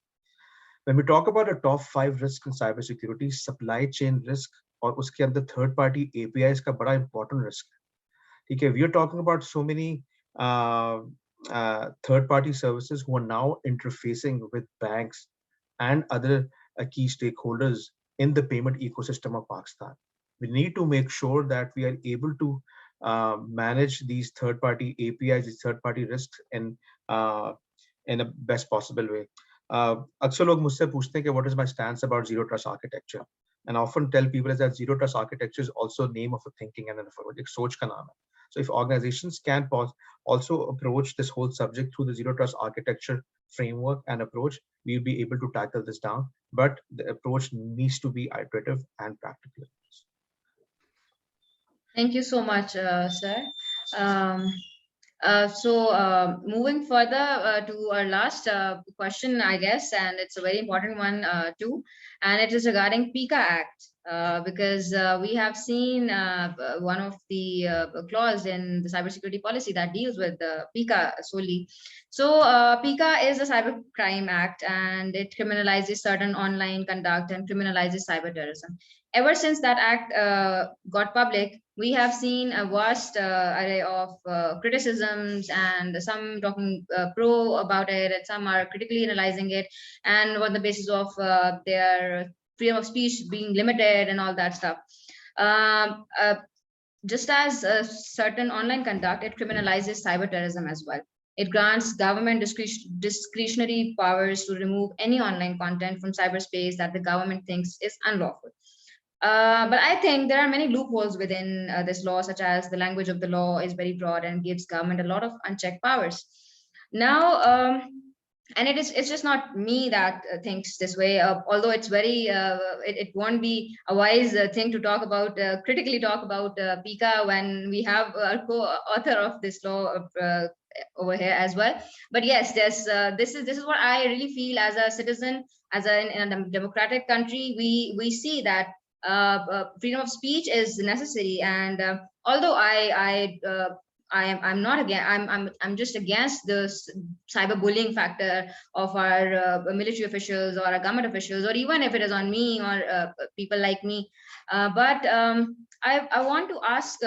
When we talk about the top 5 risks in cybersecurity, supply chain risk और उसके अंदर third party APIs का बड़ा important risk. Okay, we are talking about so many third party services who are now interfacing with banks and other key stakeholders in the payment ecosystem of Pakistan. We need to make sure that we are able to manage these third party APIs, these third party risks in a best possible way. अक्सर लोग मुझसे पूछते हैं कि what is my stance about zero trust architecture, and I often tell people is that zero trust architecture is also name of a thinking and एक सोच का नाम है. So if organizations can also approach this whole subject through the zero trust architecture framework and approach, we'll be able to tackle this down. But the approach needs to be iterative and practical. Thank you so much, sir. Moving further to our last question, I guess, and it's a very important one too, and it is regarding PICA Act, because we have seen one of the clause in the cybersecurity policy that deals with PICA solely. So PICA is a Cybercrime Act, and it criminalizes certain online conduct and criminalizes cyber terrorism. Ever since that act got public, we have seen a vast array of criticisms, and some talking pro about it, and some are critically analyzing it, and on the basis of their freedom of speech being limited and all that stuff. Just as certain online conduct, it criminalizes cyber terrorism as well. It grants government discretionary powers to remove any online content from cyberspace that the government thinks is unlawful. But I think there are many loopholes within this law, such as the language of the law is very broad and gives government a lot of unchecked powers. Now, and it's just not me that thinks this way, although it's very it won't be a wise thing to talk about critically talk about PICA when we have a co-author of this law over here as well. But yes, there's this is what I really feel as a citizen, as in a democratic country. We see that freedom of speech is necessary, and although I'm not again. I'm just against the cyberbullying factor of our military officials or our government officials, or even if it is on me or people like me. But I want to ask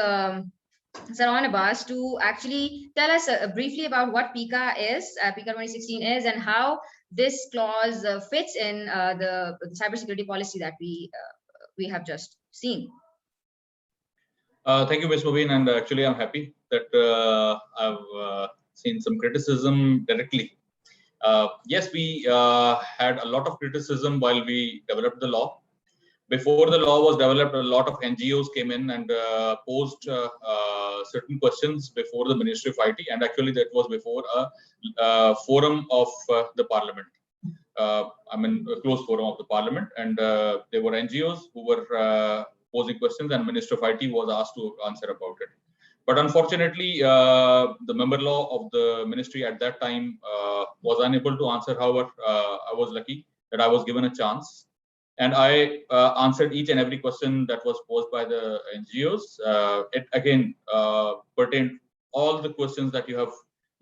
Sir Abbas to actually tell us briefly about what PICA is, PICA 2016 is, and how this clause fits in the cybersecurity policy that we have just seen. Thank you, Ms. Mubeen, and actually I'm happy that I've seen some criticism directly. Yes, we had a lot of criticism while we developed the law. Before the law was developed, a lot of NGOs came in and posed certain questions before the Ministry of IT, and actually that was before a forum of the Parliament. I mean, a closed forum of the Parliament, and there were NGOs who were posing questions, and Minister of IT was asked to answer about it. But unfortunately, the member law of the ministry at that time was unable to answer. However, I was lucky that I was given a chance, and I answered each and every question that was posed by the NGOs. It again pertained all the questions that you have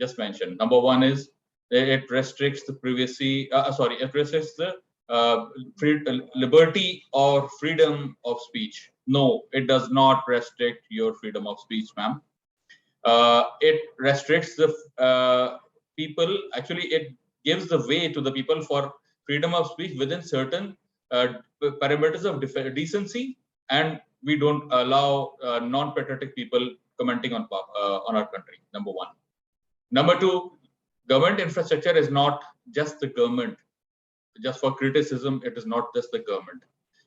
just mentioned. Number one is it restricts the privacy. It restricts the liberty or freedom of speech. No, it does not restrict your freedom of speech, ma'am. It restricts the people. Actually, it gives the way to the people for freedom of speech within certain parameters of decency, and we don't allow non-patriotic people commenting on our country. Number one. Number two, government infrastructure is not just the government. Just for criticism, it is not just the government.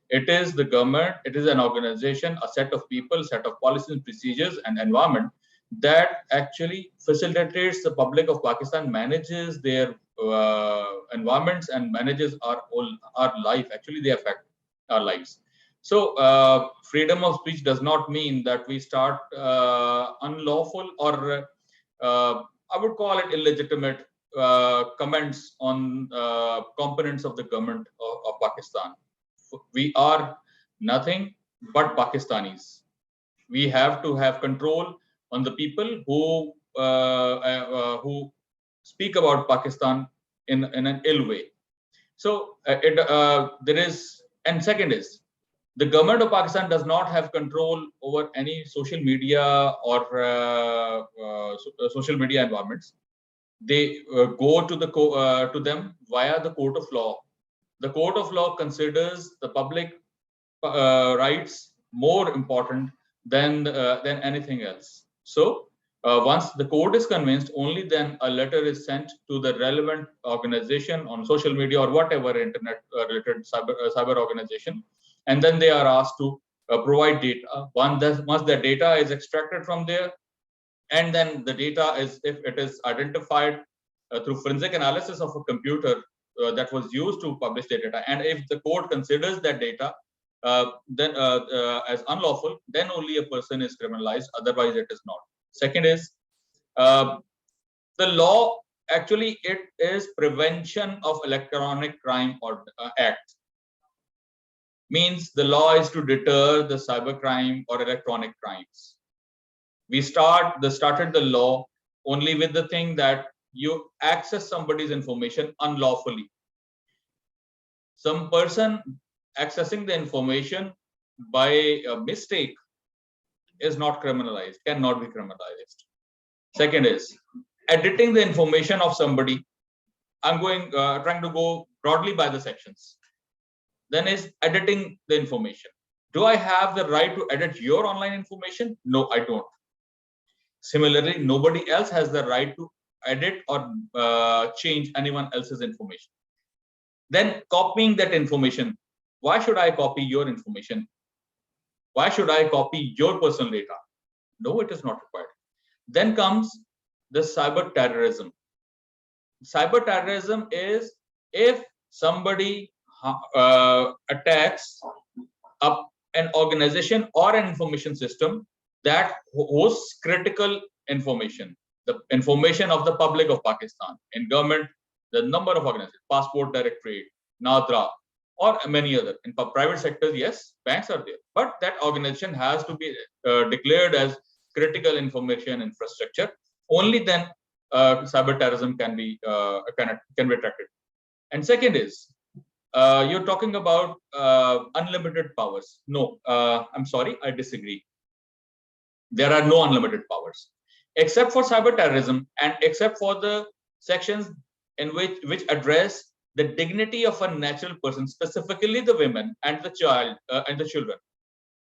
It is the government. It is an organization, a set of people, set of policies and procedures and environment that actually facilitates the public of Pakistan, manages their environments and manages our life. Actually, they affect our lives. So freedom of speech does not mean that we start unlawful or I would call it illegitimate comments on components of the government of Pakistan. We are nothing but Pakistanis. We have to have control on the people who speak about Pakistan in an ill way. So there is, and second is, the government of Pakistan does not have control over any social media or social media environments. They go to them via the court of law. The court of law considers the public rights more important than anything else. So once the court is convinced, only then a letter is sent to the relevant organization on social media or whatever internet related cyber organization, and then they are asked to provide data. Once the data is extracted from there, and then the data is, if it is identified through forensic analysis of a computer that was used to publish the data, and if the court considers that data then as unlawful, then only a person is criminalized, otherwise it is not. Second is the law, actually it is Prevention of Electronic Crime or Act. Means the law is to deter the cybercrime or electronic crimes. We started the law only with the thing that you access somebody's information unlawfully. Some person accessing the information by a mistake is not criminalized, cannot be criminalized. Second is editing the information of somebody. I'm trying to go broadly by the sections. Then is editing the information. Do I have the right to edit your online information? No, I don't. Similarly, nobody else has the right to edit or change anyone else's information. Then copying that information. Why should I copy your information? Why should I copy your personal data? No, it is not required. Then comes the cyber terrorism. cyber terrorism is if somebody attacks an organization or an information system that hosts critical information, the information of the public of Pakistan, in government, the number of organizations, Passport Directorate, NADRA, or many other. In private sectors, yes, banks are there, but that organization has to be declared as critical information infrastructure. Only then cyber terrorism can be attracted. And second is, you're talking about unlimited powers. No, I'm sorry, I disagree. There are no unlimited powers, except for cyber terrorism and except for the sections in which address the dignity of a natural person, specifically the women and the child and the children.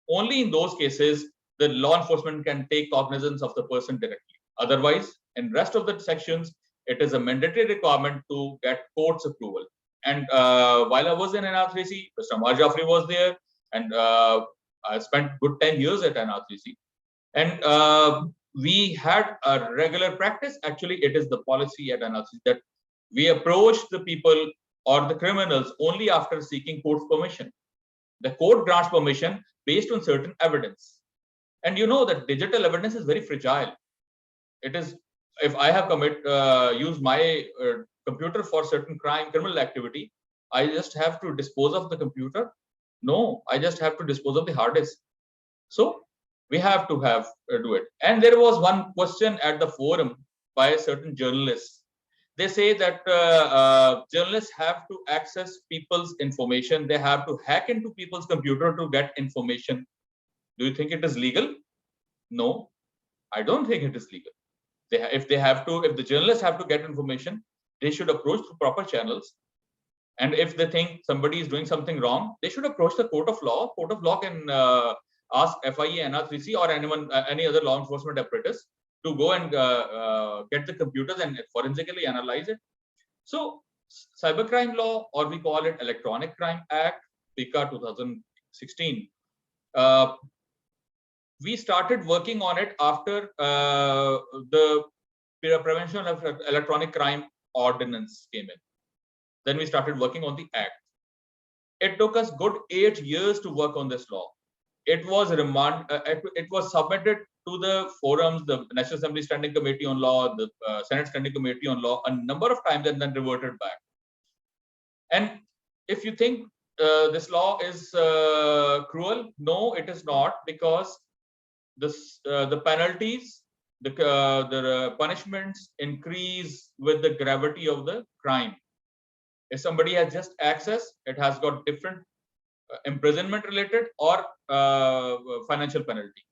Only in those cases, the law enforcement can take cognizance of the person directly. Otherwise, in rest of the sections, it is a mandatory requirement to get court's approval. And while I was in NR3C, Mr. Ammar Jaffri was there, and I spent good 10 years at NR3C. And we had a regular practice. Actually, it is the policy at NR3C that we approach the people or the criminals only after seeking court's permission. The court grants permission based on certain evidence. And you know that digital evidence is very fragile. It is, if I have used my computer for certain crime, criminal activity, I just have to dispose of the computer. No, I just have to dispose of the hard disk. So we have to do it. And there was one question at the forum by certain journalists. They say that journalists have to access people's information. They have to hack into people's computer to get information. Do you think it is legal? No, I don't think it is legal. If the journalists have to get information, they should approach the proper channels. And if they think somebody is doing something wrong, they should approach the court of law. Court of law can ask FIA, NR3C, or anyone, any other law enforcement apparatus to go and get the computers and forensically analyze it. So cybercrime law, or we call it Electronic Crime Act, PICA 2016, we started working on it after the Prevention of Electronic Crime Ordinance came in. Then we started working on the act. It took us good 8 years to work on this law. It was submitted to the forums, the National Assembly Standing Committee on Law, the Senate Standing Committee on Law, a number of times, and then reverted back. And if you think this law is cruel, no, it is not, because the penalties, the punishments increase with the gravity of the crime. If somebody has just access, it has got different imprisonment related or financial penalty.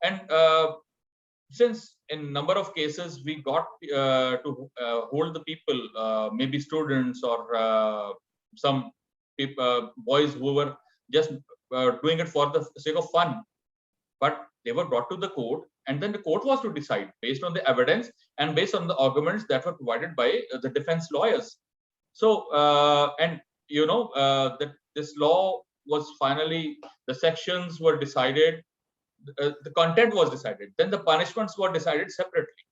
And since in number of cases we got to hold the people, maybe students or some people, boys who were just doing it for the sake of fun, but they were brought to the court, and then the court was to decide based on the evidence and based on the arguments that were provided by the defense lawyers. So and you know that this law was finally, the sections were decided, the content was decided, then the punishments were decided separately.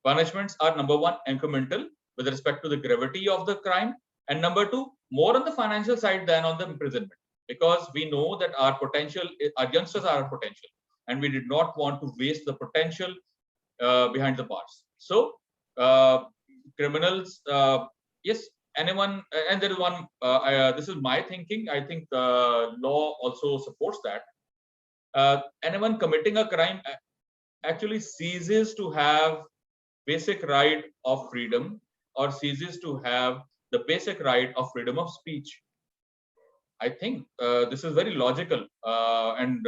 Punishments are, number one, incremental with respect to the gravity of the crime, and number two, more on the financial side than on the imprisonment, because we know that our youngsters are our potential, and we did not want to waste the potential behind the bars. So criminals, yes, anyone, and there is one, this is my thinking, I think law also supports that. Anyone committing a crime actually ceases to have basic right of freedom, or ceases to have the basic right of freedom of speech. I think this is very logical, and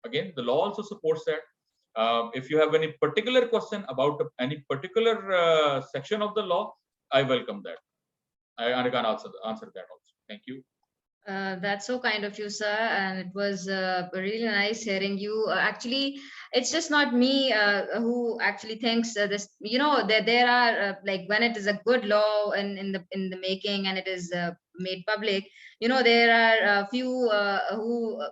again, the law also supports that. If you have any particular question about any particular section of the law, I welcome that. I can answer that also. Thank you. That's so kind of you, sir, and it was really nice hearing you. Actually, it's just not me who actually thinks this. You know, there are like, when it is a good law in the making and it is made public, you know, there are a few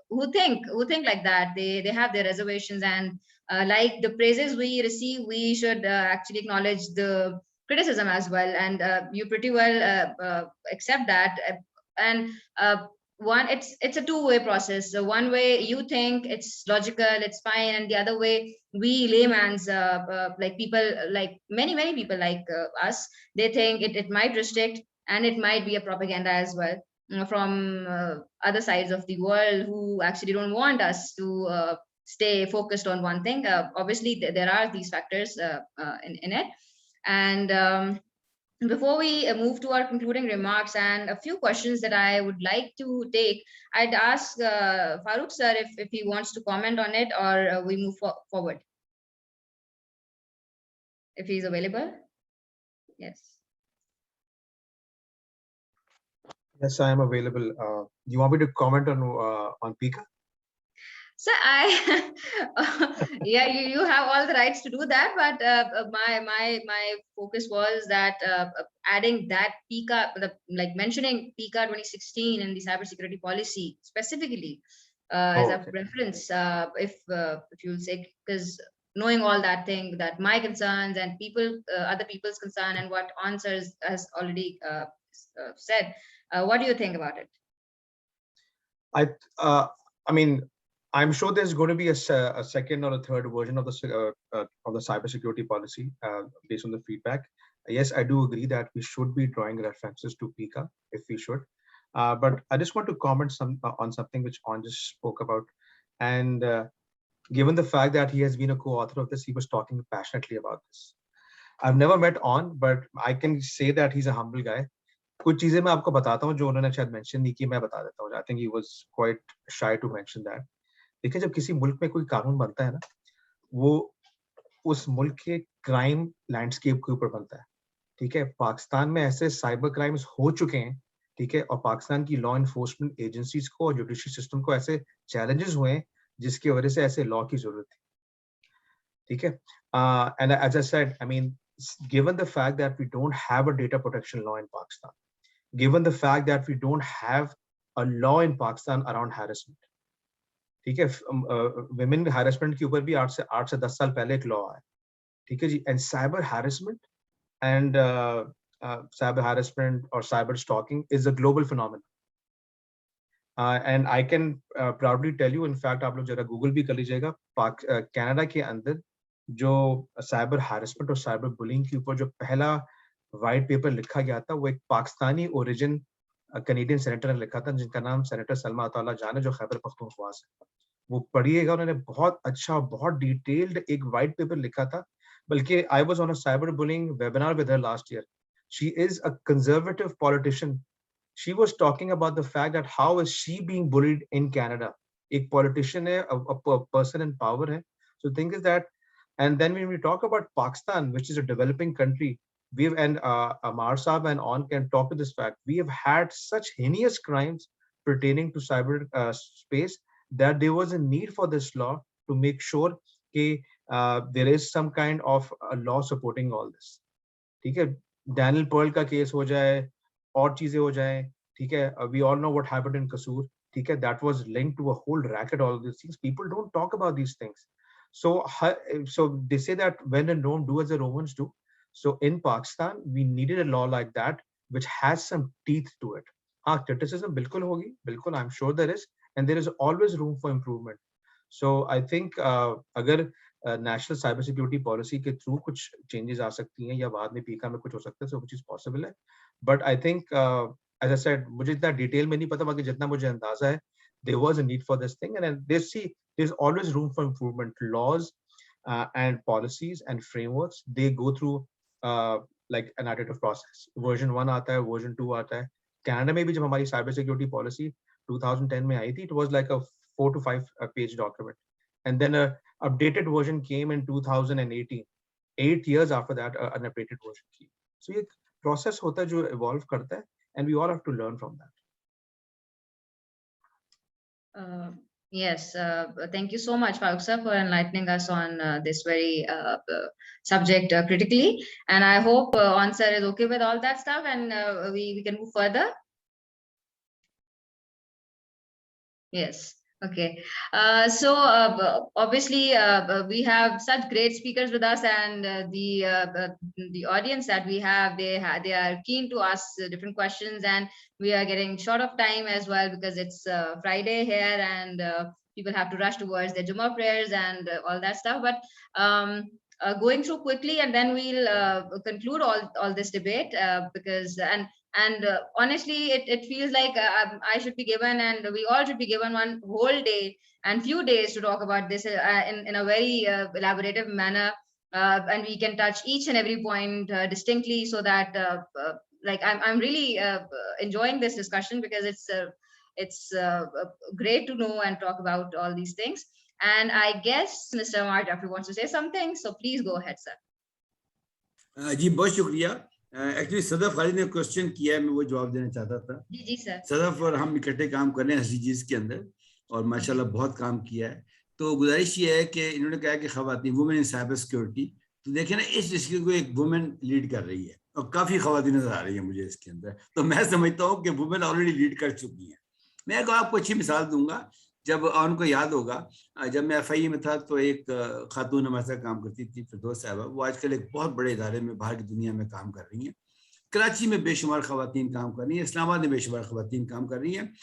who think like that. They have their reservations, and like the praises we receive, we should actually acknowledge the criticism as well, and you pretty well accept that. And it's a two-way process. So one way you think it's logical, it's fine, and the other way we layman's like people, like many people like us, they think it might restrict, and it might be a propaganda as well from other sides of the world who actually don't want us to stay focused on one thing. Obviously there are these factors in it. And before we move to our concluding remarks and a few questions that I would like to take, I'd ask FAROOQ sir if he wants to comment on it, or we move forward. If he's available. Yes. Yes, I am available. Do you want me to comment on Pika? So yeah, you have all the rights to do that, but my focus was that adding that PICA, like mentioning PICA 2016 in the cybersecurity policy specifically as a reference, if you'll say, because knowing all that thing, that my concerns and other people's concern, and what answers has already said, what do you think about it? I mean, I'm sure there's going to be a second or a third version of the cybersecurity policy based on the feedback. Yes, I do agree that we should be drawing references to PICA if we should. But I just want to comment on something which On just spoke about. And given the fact that he has been a co-author of this, he was talking passionately about this. I've never met On, but I can say that he's a humble guy. कुछ चीजें मैं आपको बताता हूँ जो उन्होंने शायद mention नहीं की, मैं बता देता हूँ. I think he was quite shy to mention that. देखिए, जब किसी मुल्क में कोई कानून बनता है ना, वो उस मुल्क के क्राइम लैंडस्केप के ऊपर बनता है. ठीक है, पाकिस्तान में ऐसे साइबर क्राइम्स हो चुके हैं, ठीक है, और पाकिस्तान की लॉ एनफोर्समेंट एजेंसीज को और जुडिशियल सिस्टम को ऐसे चैलेंजेस हुए हैं जिसकी वजह से ऐसे लॉ की जरूरत थी. ठीक है, and as I said, I mean, given the fact that we don't have a data protection law in Pakistan, given the fact that we don't have a law in Pakistan around harassment, ठीक है, women harassment के ऊपर भी 8 से 10 साल पहले एक law आया, ठीक है जी. And cyber harassment and cyber harassment or cyber stalking is a global phenomenon. And I can proudly tell you, in fact, आप लोग जरा Google भी कर लीजिएगा, कनाडा के अंदर जो साइबर हैरेसमेंट और साइबर बुलिंग के ऊपर जो पहला वाइट पेपर लिखा गया था, वो एक पाकिस्तानी ओरिजिन कैनेडियन सेनेटर ने लिखा था, जिनका नाम सेनेटर सलमा अताउल्लाह जान है, जो खैबर पख्तूनख्वा से. वो पढ़िएगा, उन्होंने बहुत अच्छा, बहुत डिटेल्ड एक वाइट पेपर लिखा था. बल्कि I was on a cyber bullying webinar with her last year. She is a conservative politician. She was talking about the fact that how is she being bullied in Canada. एक politician है, a person in power है. So the thing is that, and then when we talk about Pakistan, which is a developing country, we've, and Ammar Saab and On can talk to this fact, we have had such heinous crimes pertaining to cyber space that there was a need for this law to make sure that there is some kind of a law supporting all this. ठीक है, Daniel Pearl का case हो जाए, और चीजें हो जाएं, ठीक है. We all know what happened in Kasur, ठीक है. That was linked to a whole racket, all of these things. People don't talk about these things. So they say that when in Rome, do as the Romans do. So in Pakistan, we needed a law like that, which has some teeth to it. Criticism bilkul hogi, bilkul, I'm sure there is, and there is always room for improvement. So I think अगर national cyber security policy के through कुछ changes आ सकती हैं, या बाद में पीका में कुछ हो सकता है, so which is possible है. But I think, as I said, मुझे इतना डिटेल में नहीं पता, बाकी जितना मुझे अंदाजा है, there was a need for this thing, and there's always room for improvement. Laws and policies and frameworks, they go through like an iterative process. Version 1 आता है, version 2 आता है. कनाडा में भी जब हमारी साइबर सिक्योरिटी पॉलिसी 2010 में आई थी, it was like a 4 to 5 page document, and then a updated version came in 2018. 8 years after that, an updated version came. So ये process होता है जो evolve करता है, and we all have to learn from that. Yes, thank you so much, FAROOQ sir, for enlightening us on this very subject critically. And I hope On sir is okay with all that stuff, and we can move further. Yes. Okay, so obviously we have such great speakers with us, and the audience that we have, they are keen to ask different questions, and we are getting short of time as well because it's Friday here, and people have to rush towards their Jummah prayers and all that stuff. But going through quickly, and then we'll conclude all this debate because and honestly it feels like I should be given, and we all should be given one whole day and few days to talk about this in a very elaborative manner, and we can touch each and every point distinctly, so that like I'm really enjoying this discussion because it's great to know and talk about all these things. And I guess Mr. Ammar Jaffri wants to say something, so please go ahead, sir. जी बहुत शुक्रिया। Actually Sadaf Khalid ने question किया है, मैं वो जवाब देना चाहता था। जी सर। सदफ और हम इकट्ठे काम कर रहे हैं एसडीजीज के अंदर, और माशाल्लाह बहुत काम किया है। तो गुजारिश ये है कि इन्होंने कहा कि खवातीन वुमेन इन साइबर सिक्योरिटी, तो देखें ना इस डिस्कशन को एक वुमेन लीड कर रही है और काफी खवातीन नजर आ रही है मुझे इसके अंदर। तो मैं समझता हूँ कि वुमेन ऑलरेडी लीड कर चुकी है। मैं आपको अच्छी मिसाल दूंगा, जब उनको याद होगा जब मैं FIE में था तो एक खातून हमारे साथ काम करती थी, फिरदौस साहबा, वो आजकल एक बहुत बड़े इदारे में बाहर की दुनिया में काम कर रही हैं। कराची में बेशुमार खवातीन काम कर रही हैं, इस्लामाबाद में बेशुमार खवातीन काम कर रही हैं।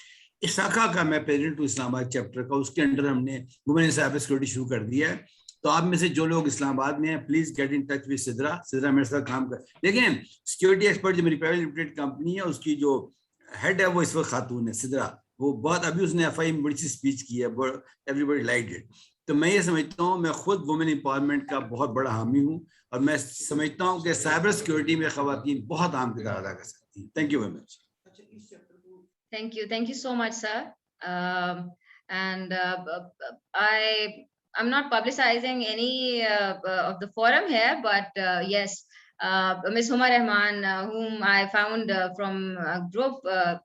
इसाका का मैं प्रेसिडेंट हूँ इस्लामाबाद चैप्टर का, उसके अंडर हमने वुमेन इन साइबर सिक्योरिटी शुरू कर दिया है। तो आप में से जो लोग इस्लामाबाद में हैं, please get in touch with Sidra मेरे साथ काम कर। देखें सिक्योरिटी एक्सपर्ट जो मेरी प्राइवेट लिमिटेड कंपनी है, उसकी जो हेड है वो इस वक्त खातून है सिद्रा। वो बहुत अभी उसने FIE में बड़ी सी स्पीच की है, एवरीबॉडी लाइक्ड इट। तो मैं ये समझता हूँ, मैं खुद वुमेन एम्पावरमेंट का बहुत बड़ा हामी हूँ, और मैं समझता हूँ कि साइबर सिक्योरिटी में खवातीन बहुत अहम किरदार अदा कर सकती हैं। Thank you very much. Thank you so much, sir. And I'm not publicizing any of the forum here, but yes, Ms. HUMA REHMAN, whom I found from a group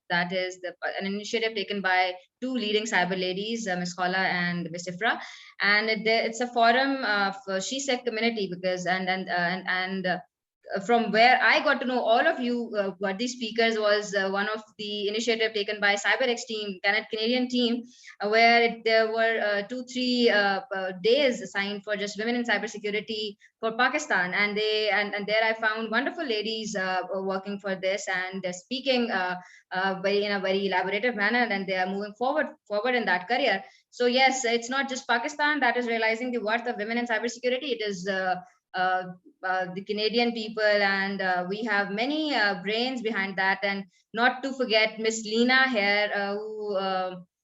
that is an initiative taken by two leading cyber ladies, Ms. Khala and Ms. Ifra, and it's a forum of SHE-SEC community, because from where I got to know all of you, what these speakers, was one of the initiative taken by CyberX team, Canadian team, where there were 2-3 days assigned for just women in cybersecurity for Pakistan, and there I found wonderful ladies working for this, and they're speaking in a very elaborative manner, and they are moving forward in that career. So yes, it's not just Pakistan that is realizing the worth of women in cybersecurity. It is the Canadian people, and we have many brains behind that. And not to forget Miss Leena here, who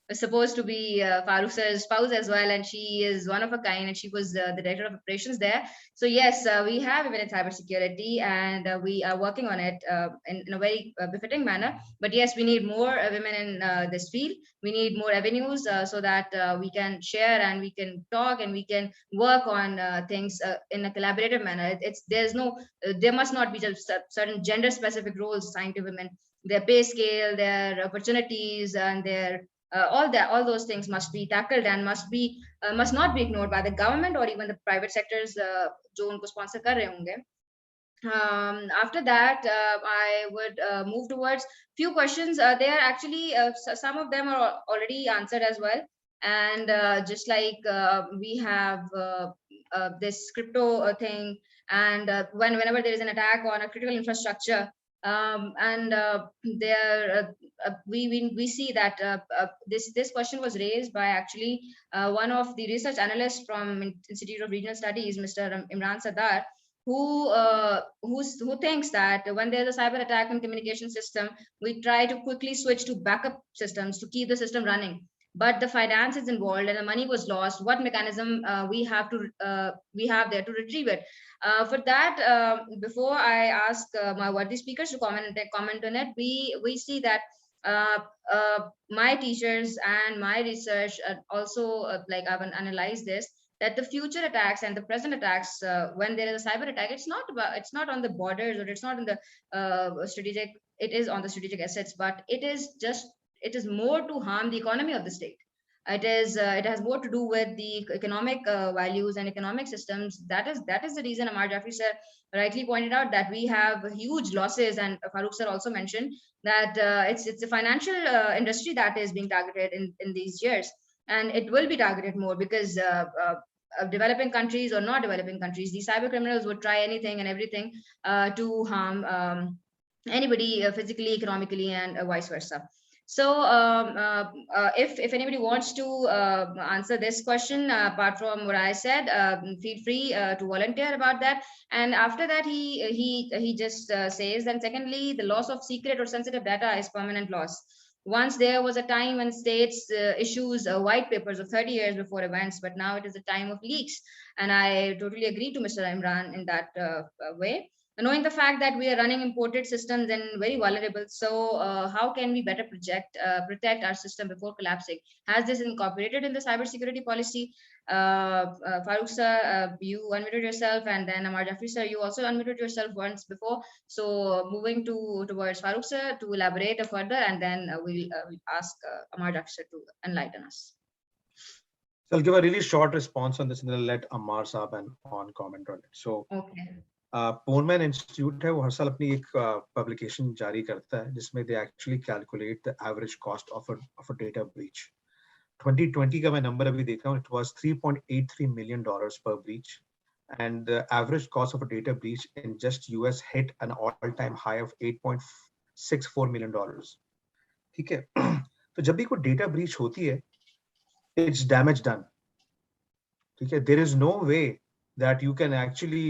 was supposed to be FAROOQ's spouse as well, and she is one of a kind, and she was the director of operations there. So yes, we have women in cybersecurity, and we are working on it in a very befitting manner. But yes, we need more women in this field. We need more avenues so that we can share, and we can talk, and we can work on things in a collaborative manner. There must not be just certain gender specific roles assigned to women. Their pay scale, their opportunities, and their all those things must be tackled, and must not be ignored by the government or even the private sectors जो उनको sponsor कर रहे होंगे. After that, I would move towards few questions. They are actually some of them are already answered as well, and just like we have this crypto thing, and whenever there is an attack on a critical infrastructure, and we see that this question was raised by actually one of the research analysts from Institute of Regional Studies, Mr. Imran Sadar, who thinks that when there's a cyber attack on communication system, we try to quickly switch to backup systems to keep the system running. But the finance is involved and the money was lost. What mechanism we have there to retrieve it? For that, before I ask my worthy speakers to comment on it, we see that my teachers and my research also I've analyzed this, that the future attacks and the present attacks, when there is a cyber attack, it's not on the borders, or it's not in the strategic. It is on the strategic assets, but it is more to harm the economy of the state. It has more to do with the economic values and economic systems. That is the reason Ammar Jaffri sir rightly pointed out that we have huge losses, and FAROOQ sir also mentioned that it's the financial industry that is being targeted in these years. and it will be targeted more because developing countries or not developing countries, these cyber criminals would try anything and everything to harm anybody physically, economically, and vice versa. So if anybody wants to answer this question, apart from what I said, feel free to volunteer about that. And after that, he just says, then secondly, the loss of secret or sensitive data is permanent loss. Once there was a time when states issues white papers of 30 years before events, but now it is a time of leaks. And I totally agree to Mr. Imran in that way. Knowing the fact that we are running imported systems and very vulnerable, so how can we better protect our system before collapsing? Has this incorporated in the cybersecurity policy? FAROOQ sir, you unmuted yourself, and then Ammar Jaffri sir, you also unmuted yourself once before. So moving towards FAROOQ sir to elaborate further, and then we'll ask Ammar Jaffri sir to enlighten us. So I'll give a really short response on this, and then I'll let Ammar Saab and on comment on it. So. Okay. Ponemon Institute है वो हर साल अपनी एक publication जारी करता है जिसमें they actually calculate the average cost of a data breach. 2020 का मैं नंबर अभी देख रहा हूँ, it was $3.83 million per breach, and the average cost of a data breach in just US hit an all-time high of $8.64 million. ठीक है, तो जब भी कोई डेटा ब्रीच होती है, it's damage done. ठीक है, there is no way that you can actually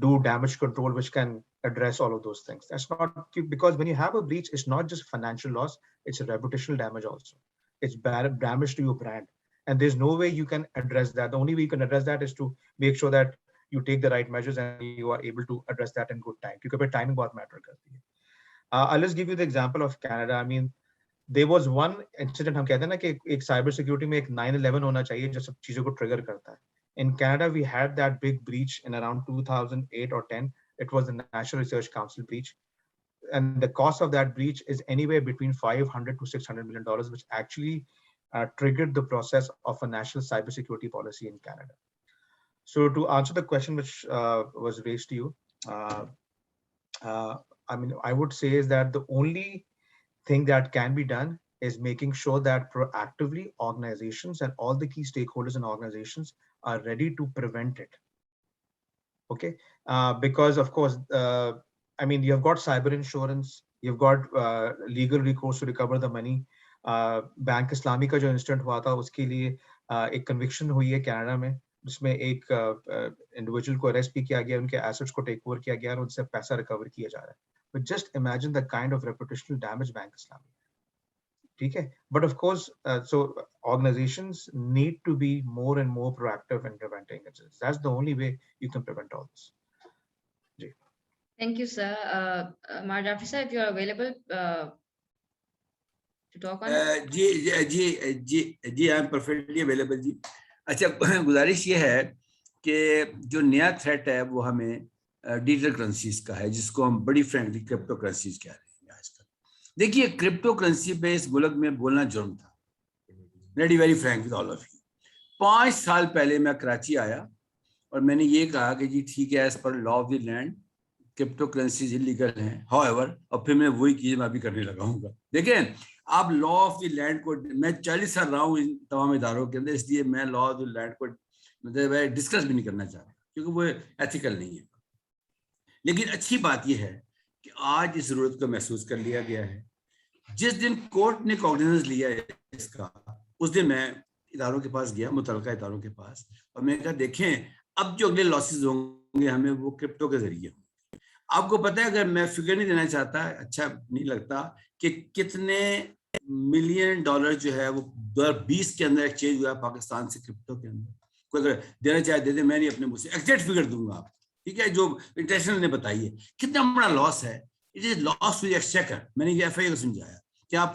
do damage control which can address all of those things. That's not, because when you have a breach, it's not just financial loss, it's a reputational damage also. It's bad damage to your brand, and there's no way you can address that. The only way you can address that is to make sure that you take the right measures and you are able to address that in good time. Because timing बहुत matter करती है. I'll just give you the example of Canada. I mean, there was one incident, हम कहते हैं ना कि एक cyber security में एक 9/11 होना चाहिए जो सब चीजों को trigger करता है. In Canada, we had that big breach in around 2008 or 10. It was the National Research Council breach. And the cost of that breach is anywhere between $500 to $600 million, which actually triggered the process of a national cybersecurity policy in Canada. So to answer the question which was raised to you, I mean, I would say is that the only thing that can be done is making sure that proactively organizations and all the key stakeholders in organizations are ready to prevent it. Okay, because of course, I mean, you've got cyber insurance, you've got legal recourse to recover the money. Bank Islami का जो incident हुआ था उसके लिए एक conviction हुई है Canada में, जिसमें एक इंडिविजुअल को अरेस्ट भी किया गया, उनके एसेट्स को टेक ओवर किया गया और उनसे पैसा रिकवर किया जा रहा है. But just imagine the kind of reputational damage Bank Islami. ठीक है, but of course, so organizations need to be more and more proactive in preventing it. That's the only way you can prevent all this. Ji. Thank you, sir. Ammar Jaffri sir, if you are available to talk on it. Ji, I am perfectly available जी. अच्छा, गुजारिश ये है कि जो नया threat है वो हमें डिजिटल करेंसीज का है, जिसको हम बड़ी फ्रैंकली क्रिप्टो करेंसीज कह रहे हैं. देखिए, क्रिप्टो करेंसी पे इस मुल्क में बोलना जुर्म था. Very Frank with all of you. 5 साल पहले मैं कराची आया और मैंने ये कहा कि जी ठीक है, as per law of the land cryptocurrencies illegal हैं. हाउएवर, और फिर मैं वही चीज मैं अभी करने लगा हूँ. देखें, आप लॉ ऑफ द लैंड को, मैं 40 साल रहा हूँ इन तमाम इदारों के अंदर, इसलिए मैं लॉ ऑफ द लैंड को मतलब डिस्कस भी नहीं करना चाहता क्योंकि वो एथिकल नहीं है. लेकिन अच्छी बात यह है कि आज इस जरूरत को महसूस कर लिया गया है. जिस दिन कोर्ट ने कॉग्निजेंस लिया है इसका, उस दिन मैं इदारों के पास गया, मुतलका इदारों के पास, और मैंने कहा देखें अब जो अगले लॉसेस होंगे हमें वो क्रिप्टो के जरिए होंगे. आपको पता है, अगर मैं फिगर नहीं देना चाहता, अच्छा नहीं लगता, कि कितने $मिलियन जो है वो 2020 के अंदर एक्सचेंज हुआ पाकिस्तान से क्रिप्टो के अंदर. कोई अगर देना चाहे दे दे, मैं नहीं अपने मुंह से एग्जैक्ट फिगर दूंगा आप, ठीक है, जो इंटरनेशनल ने बताई है. कितना बड़ा लॉस है. It is loss to the exchequer. मैंने ये एफआईआर को समझाया कि आप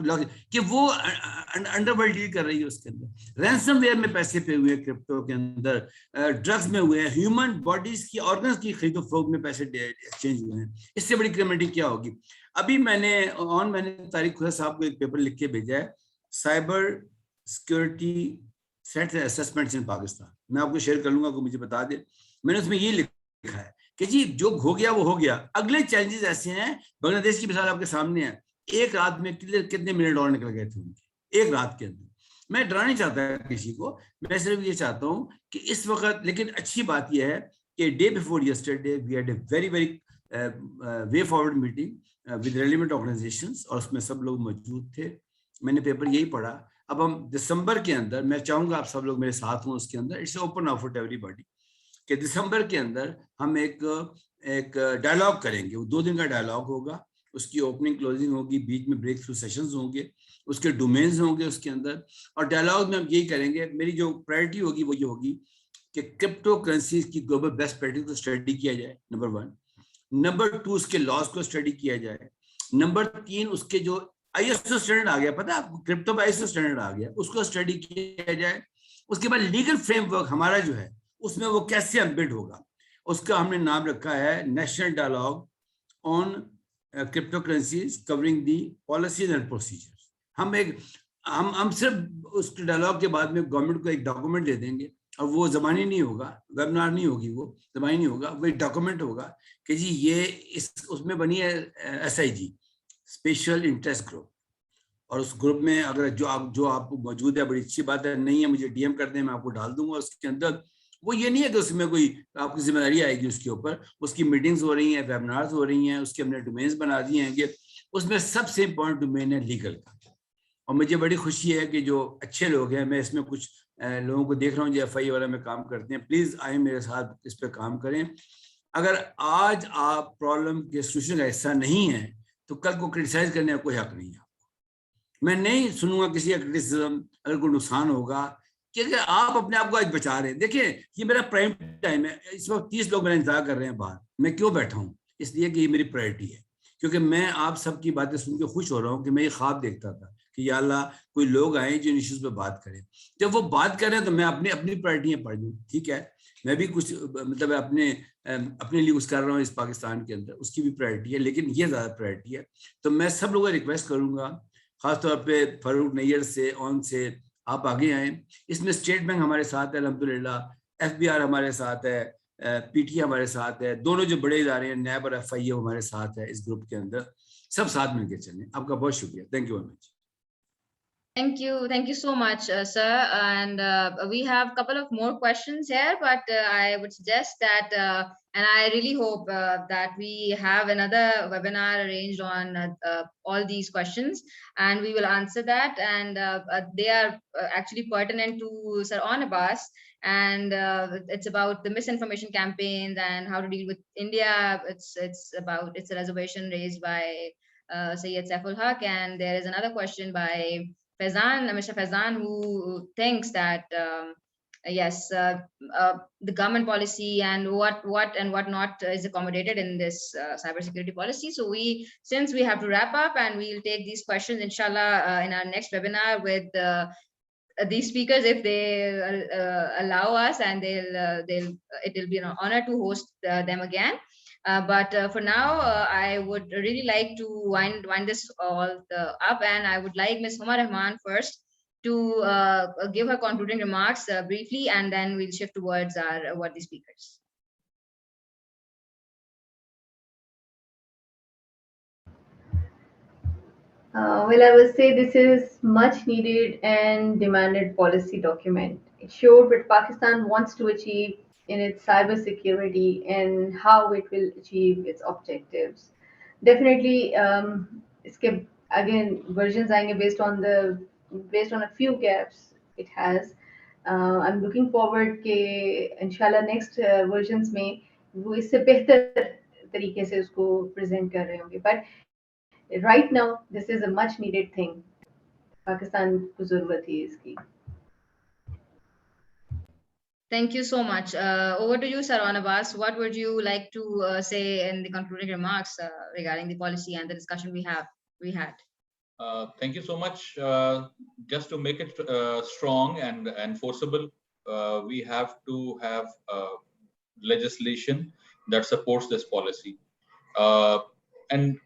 कि वो अंडरवर्ल्ड डील कर रही है उसके अंदर. रैंसमवेयर में पैसे पे हुए क्रिप्टो के अंदर, ड्रग्स में हुए हैं, ह्यूमन बॉडीज की ऑर्गन्स की खरीदो फरोख्त में पैसे एक्सचेंज हुए हैं. इससे बड़ी क्रिमिनलिटी क्या होगी. अभी मैंने तारिक खुदा साहब को एक पेपर लिख के भेजा है, साइबर सिक्योरिटी थ्रेट असेसमेंट्स इन पाकिस्तान. मैं आपको शेयर कर लूंगा, को मुझे बता दे. मैंने उसमें ये लिखा है कि जी जो हो गया वो हो गया. अगले चैलेंजेस ऐसे हैं, बांग्लादेश की मिसाल आपके सामने है. एक रात में कितने $1 मिलियन निकल गए थे उनके, एक रात के अंदर. मैं डरा नहीं चाहता किसी को, मैं सिर्फ ये चाहता हूँ कि इस वक्त, लेकिन अच्छी बात यह है कि day before yesterday we had a very way forward meeting with relevant organisations, और उसमें सब लोग मौजूद थे। मैंने पेपर यही पढ़ा। अब हम दिसंबर के अंदर, मैं चाहूंगा आप सब लोग मेरे साथ हों उसके अंदर, it's open offer to everybody, कि दिसंबर के अंदर हम एक डायलॉग करेंगे। वो 2 दिन का डायलॉग होगा, उसकी ओपनिंग क्लोजिंग होगी, बीच में ब्रेक थ्रू सेशंस होंगे, उसके डोमेन्स होंगे उसके अंदर, और डायलॉग में हम यही करेंगे। मेरी जो प्रायोरिटी होगी वो ये होगी कि क्रिप्टो करेंसीज की ग्लोबल बेस्ट प्रैक्टिस को स्टडी किया जाए, नंबर 1। नंबर 2, उसके लॉस को स्टडी किया जाए। नंबर 3, उसके जो आईएसओ स्टैंडर्ड आ गया, पता है आपको, क्रिप्टो का आईएसओ स्टैंडर्ड आ गया, उसको स्टडी किया जाए। उसके बाद लीगल फ्रेमवर्क हमारा जो है उसमें वो कैसे एम्बेड होगा, उसका हमने नाम रखा है national dialogue on cryptocurrencies covering the policies and procedures. हम सिर्फ उस डायलॉग के बाद में गवर्नमेंट को एक डॉक्यूमेंट दे देंगे, और वो ज़बानी नहीं होगा, वेबिनार नहीं होगी, वो ज़बानी नहीं होगा, वो एक डॉक्यूमेंट होगा कि जी ये उसमें बनी है SIG, स्पेशल इंटरेस्ट ग्रुप, और उस ग्रुप में अगर जो आप मौजूद है, बड़ी अच्छी बात है, नहीं है मुझे DM कर दें, मैं आपको डाल दूंगा उसके अंदर। वो ये नहीं है कि उसमें कोई आपकी जिम्मेदारी आएगी उसके ऊपर, उसकी मीटिंग्स हो रही हैं, वेबिनार्स हो रही हैं, उसके हमने डोमेन्स बना दिए हैं कि उसमें सबसे इम्पोर्टेंट डोमेन है लीगल का। और मुझे बड़ी खुशी है कि जो अच्छे लोग हैं, मैं इसमें कुछ लोगों को देख रहा हूँ जो FI वाला में काम करते हैं, प्लीज आए मेरे साथ इस पर काम करें। अगर आज आप प्रॉब्लम के सोल्यूशन का हिस्सा नहीं है तो कल को क्रिटिसाइज करने का कोई हक नहीं है। मैं नहीं सुनूंगा किसी का क्रिटिसिज्म अगर कोई नुकसान होगा, क्योंकि आप अपने आप को आज बचा रहे हैं। देखिए ये मेरा प्राइम टाइम है, इस वक्त 30 लोग मेरा इंतजार कर रहे हैं बाहर, मैं क्यों बैठा हूँ? इसलिए कि ये मेरी प्रायोरिटी है, क्योंकि मैं आप सबकी बातें सुन के खुश हो रहा हूँ कि मैं ये ख्वाब देखता था कि या अल्लाह कोई लोग आए जो इन इश्यूज पे बात करें। जब वो बात कर रहे हैं तो मैं अपनी प्रायोरिटियां पढ़ लूँ, ठीक है, मैं भी कुछ मतलब अपने लिए कुछ कर रहा हूँ इस पाकिस्तान के अंदर, उसकी भी प्रायोरिटी है, लेकिन ये ज़्यादा प्रायोरिटी है। तो मैं सब लोगों को रिक्वेस्ट करूँगा, खासतौर पे फारूक नैयर से से आप आगे आए। इसमें स्टेट बैंक हमारे साथ है अल्हम्दुलिल्लाह, FBR हमारे साथ है, PT हमारे साथ है, दोनों जो बड़े इदारे हैं NAIYER और FI हमारे साथ है इस ग्रुप के अंदर, सब साथ मिलकर चलें। आपका बहुत शुक्रिया, thank you very much. Thank you so much, sir. And we have a couple of more questions here, but I would suggest that, and I really hope that we have another webinar arranged on all these questions, and we will answer that. And they are actually pertinent to Sir Abbas, and it's about the misinformation campaigns and how to deal with India. It's a reservation raised by Syed Saiful Haq, and there is another question by Mr. Faizan, who thinks that yes, the government policy and what and what not is accommodated in this cybersecurity policy. So since we have to wrap up, and we'll take these questions inshallah in our next webinar with these speakers if they allow us, and it will be an honor to host them again. But for now, I would really like to wind this all up, and I would like Ms. REHMAN first to give her concluding remarks briefly, and then we'll shift towards our worthy speakers. Well, I would say this is much needed and demanded policy document. It showed what Pakistan wants to achieve in its cybersecurity and how it will achieve its objectives. Definitely, again versions आएंगे based on a few gaps it has. I'm looking forward कि इंशाल्लाह next versions में वो इससे बेहतर तरीके से उसको present कर रहे होंगे. But right now, this is a much needed thing. Pakistan को जरूरत है इसकी. Thank you so much. Over to you, Sir Abbas. What would you like to say in the concluding remarks regarding the policy and the discussion we had? Thank you so much. Just to make it strong and enforceable, we have to have legislation that supports this policy. And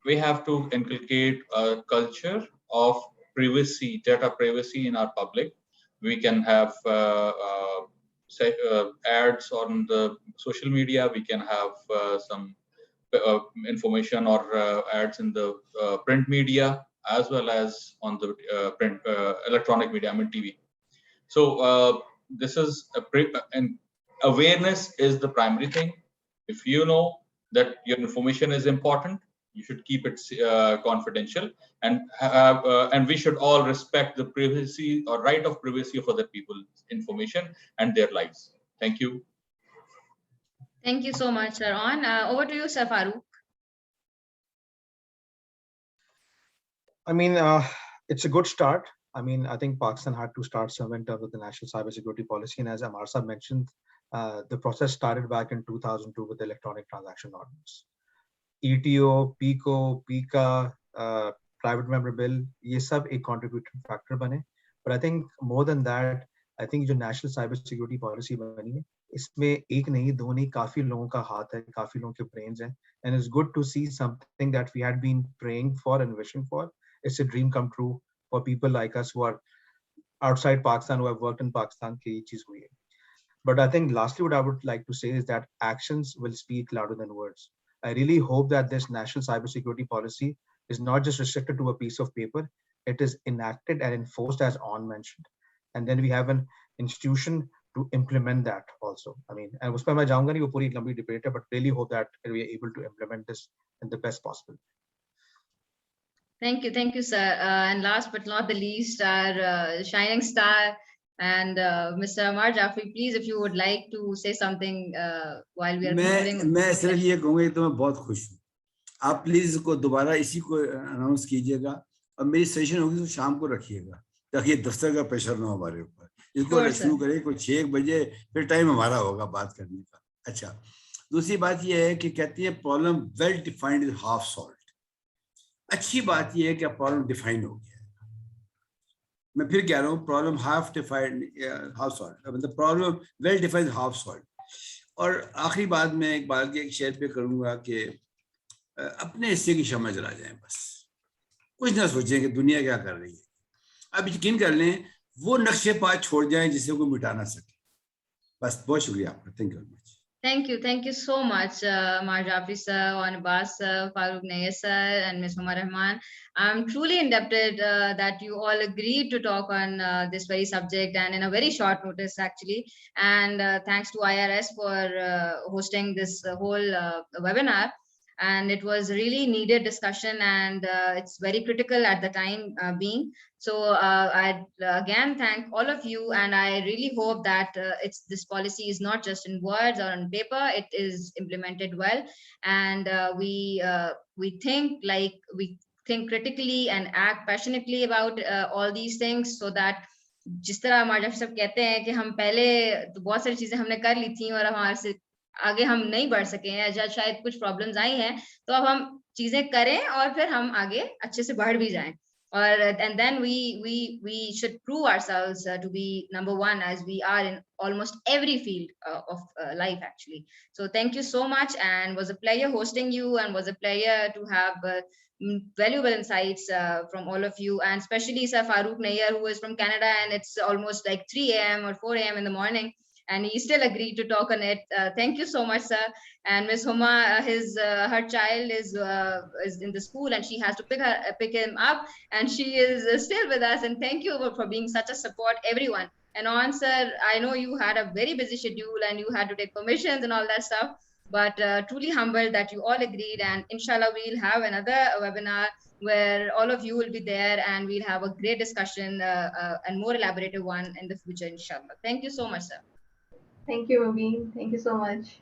we have to inculcate a culture of privacy, data privacy in our public. We can have ads on the social media. We can have some information or ads in the print media. as well as on the print, electronic media, I mean TV. So this is and awareness is the primary thing. If you know that your information is important, you should keep it confidential, and we should all respect the privacy or right of privacy of other people's information and their lives. Thank you. Thank you so much, sir. Over to you, Sir FAROOQ. I mean, it's a good start. I mean, I think Pakistan had to start somewhere in terms of the national cybersecurity policy. And as Ammar Sahab mentioned, the process started back in 2002 with the electronic transaction ordinance. ETO, PICO, PICA, private member bill, ये सब एक contributing factor बने. But I think more than that, I think जो national cybersecurity policy बनी है, इसमें एक नहीं, दो नहीं, काफी लोगों का हाथ है, काफी लोगों के brains हैं. And it's good to see something that we had been praying for and wishing for. It's a dream come true for people like us who are outside Pakistan, who have worked in Pakistan. कि ये चीज हुई है. But I think lastly, what I would like to say is that actions will speak louder than words. I really hope that this national cybersecurity policy is not just restricted to a piece of paper. It is enacted and enforced as on mentioned. And then we have an institution to implement that also. I mean, and उस पर मैं जाऊंगा नहीं, वो पूरी लंबी debate है, but really hope that we are able to implement this in the best possible. Thank you, sir. And last but not the least, our shining star and Mr. Ammar Jaffri, please, if you would like to say something while we are concluding. मैं सिर्फ ये कहूँगा तो मैं बहुत खुश हूँ. आप प्लीज इसको दोबारा इसी को अनाउंस कीजिएगा और मेरी सेशन होगी तो शाम को रखिएगा ताकि ये दफ्तर का प्रेशर ना हमारे ऊपर. इसको शुरू करें कोई 6 बजे, फिर टाइम हमारा होगा बात करने का. अच्छा, दूसरी बात ये है कि कहती है problem well defined is half solved. अच्छी बात ये है कि प्रॉब्लम डिफाइन हो गया. मैं फिर कह रहा हूँ problem half defined half solved, मतलब problem well defined half solved. और आखिरी बात मैं एक बात के एक शेयर पे करूँगा कि अपने हिस्से की क्षमा जला जाएं, बस कुछ ना सोचें कि दुनिया क्या कर रही है. अब यकीन कर लें वो नक्शे पात छोड़ जाएं जिसे कोई मिटा ना सके. बस बहुत शुक्रिया आपका. Thank you very much. Thank you so much, Ammar Jaffri sir, ABBAS sir, FAROOQ NAIYER sir, and Ms. Huma REHMAN. I'm truly indebted that you all agreed to talk on this very subject and in a very short notice actually. And thanks to IRS for hosting this whole webinar. And it was really needed discussion, and it's very critical at the time being. So I'd again thank all of you, and I really hope that this policy is not just in words or on paper, it is implemented well, and we think critically and act passionately about all these things, so that जिस तरह हमारे जाफरी साहब कहते हैं कि हम पहले तो बहुत सारी चीजें हमने कर ली थी और हमारे से आगे हम नहीं बढ़ सके हैं, या शायद कुछ प्रॉब्लम्स आई हैं, तो अब हम चीजें करें और फिर हम आगे अच्छे से बढ़ भी जाएं. Or and then we should prove ourselves to be number one, as we are in almost every field of life actually. So thank you so much, and was a pleasure hosting you, and was a pleasure to have valuable insights from all of you, and especially Sir FAROOQ NAIYYER, who is from Canada, and it's almost like 3 a.m. or 4 a.m. in the morning, and he still agreed to talk on it. Thank you so much, sir. And Ms. Huma, her child is in the school, and she has to pick him up, and she is still with us. And thank you for being such a support, everyone. And on, sir, I know you had a very busy schedule and you had to take permissions and all that stuff, but truly humbled that you all agreed. And inshallah, we'll have another webinar where all of you will be there, and we'll have a great discussion and more elaborative one in the future, inshallah. Thank you so much, sir. Thank you, Mubeen. Thank you so much.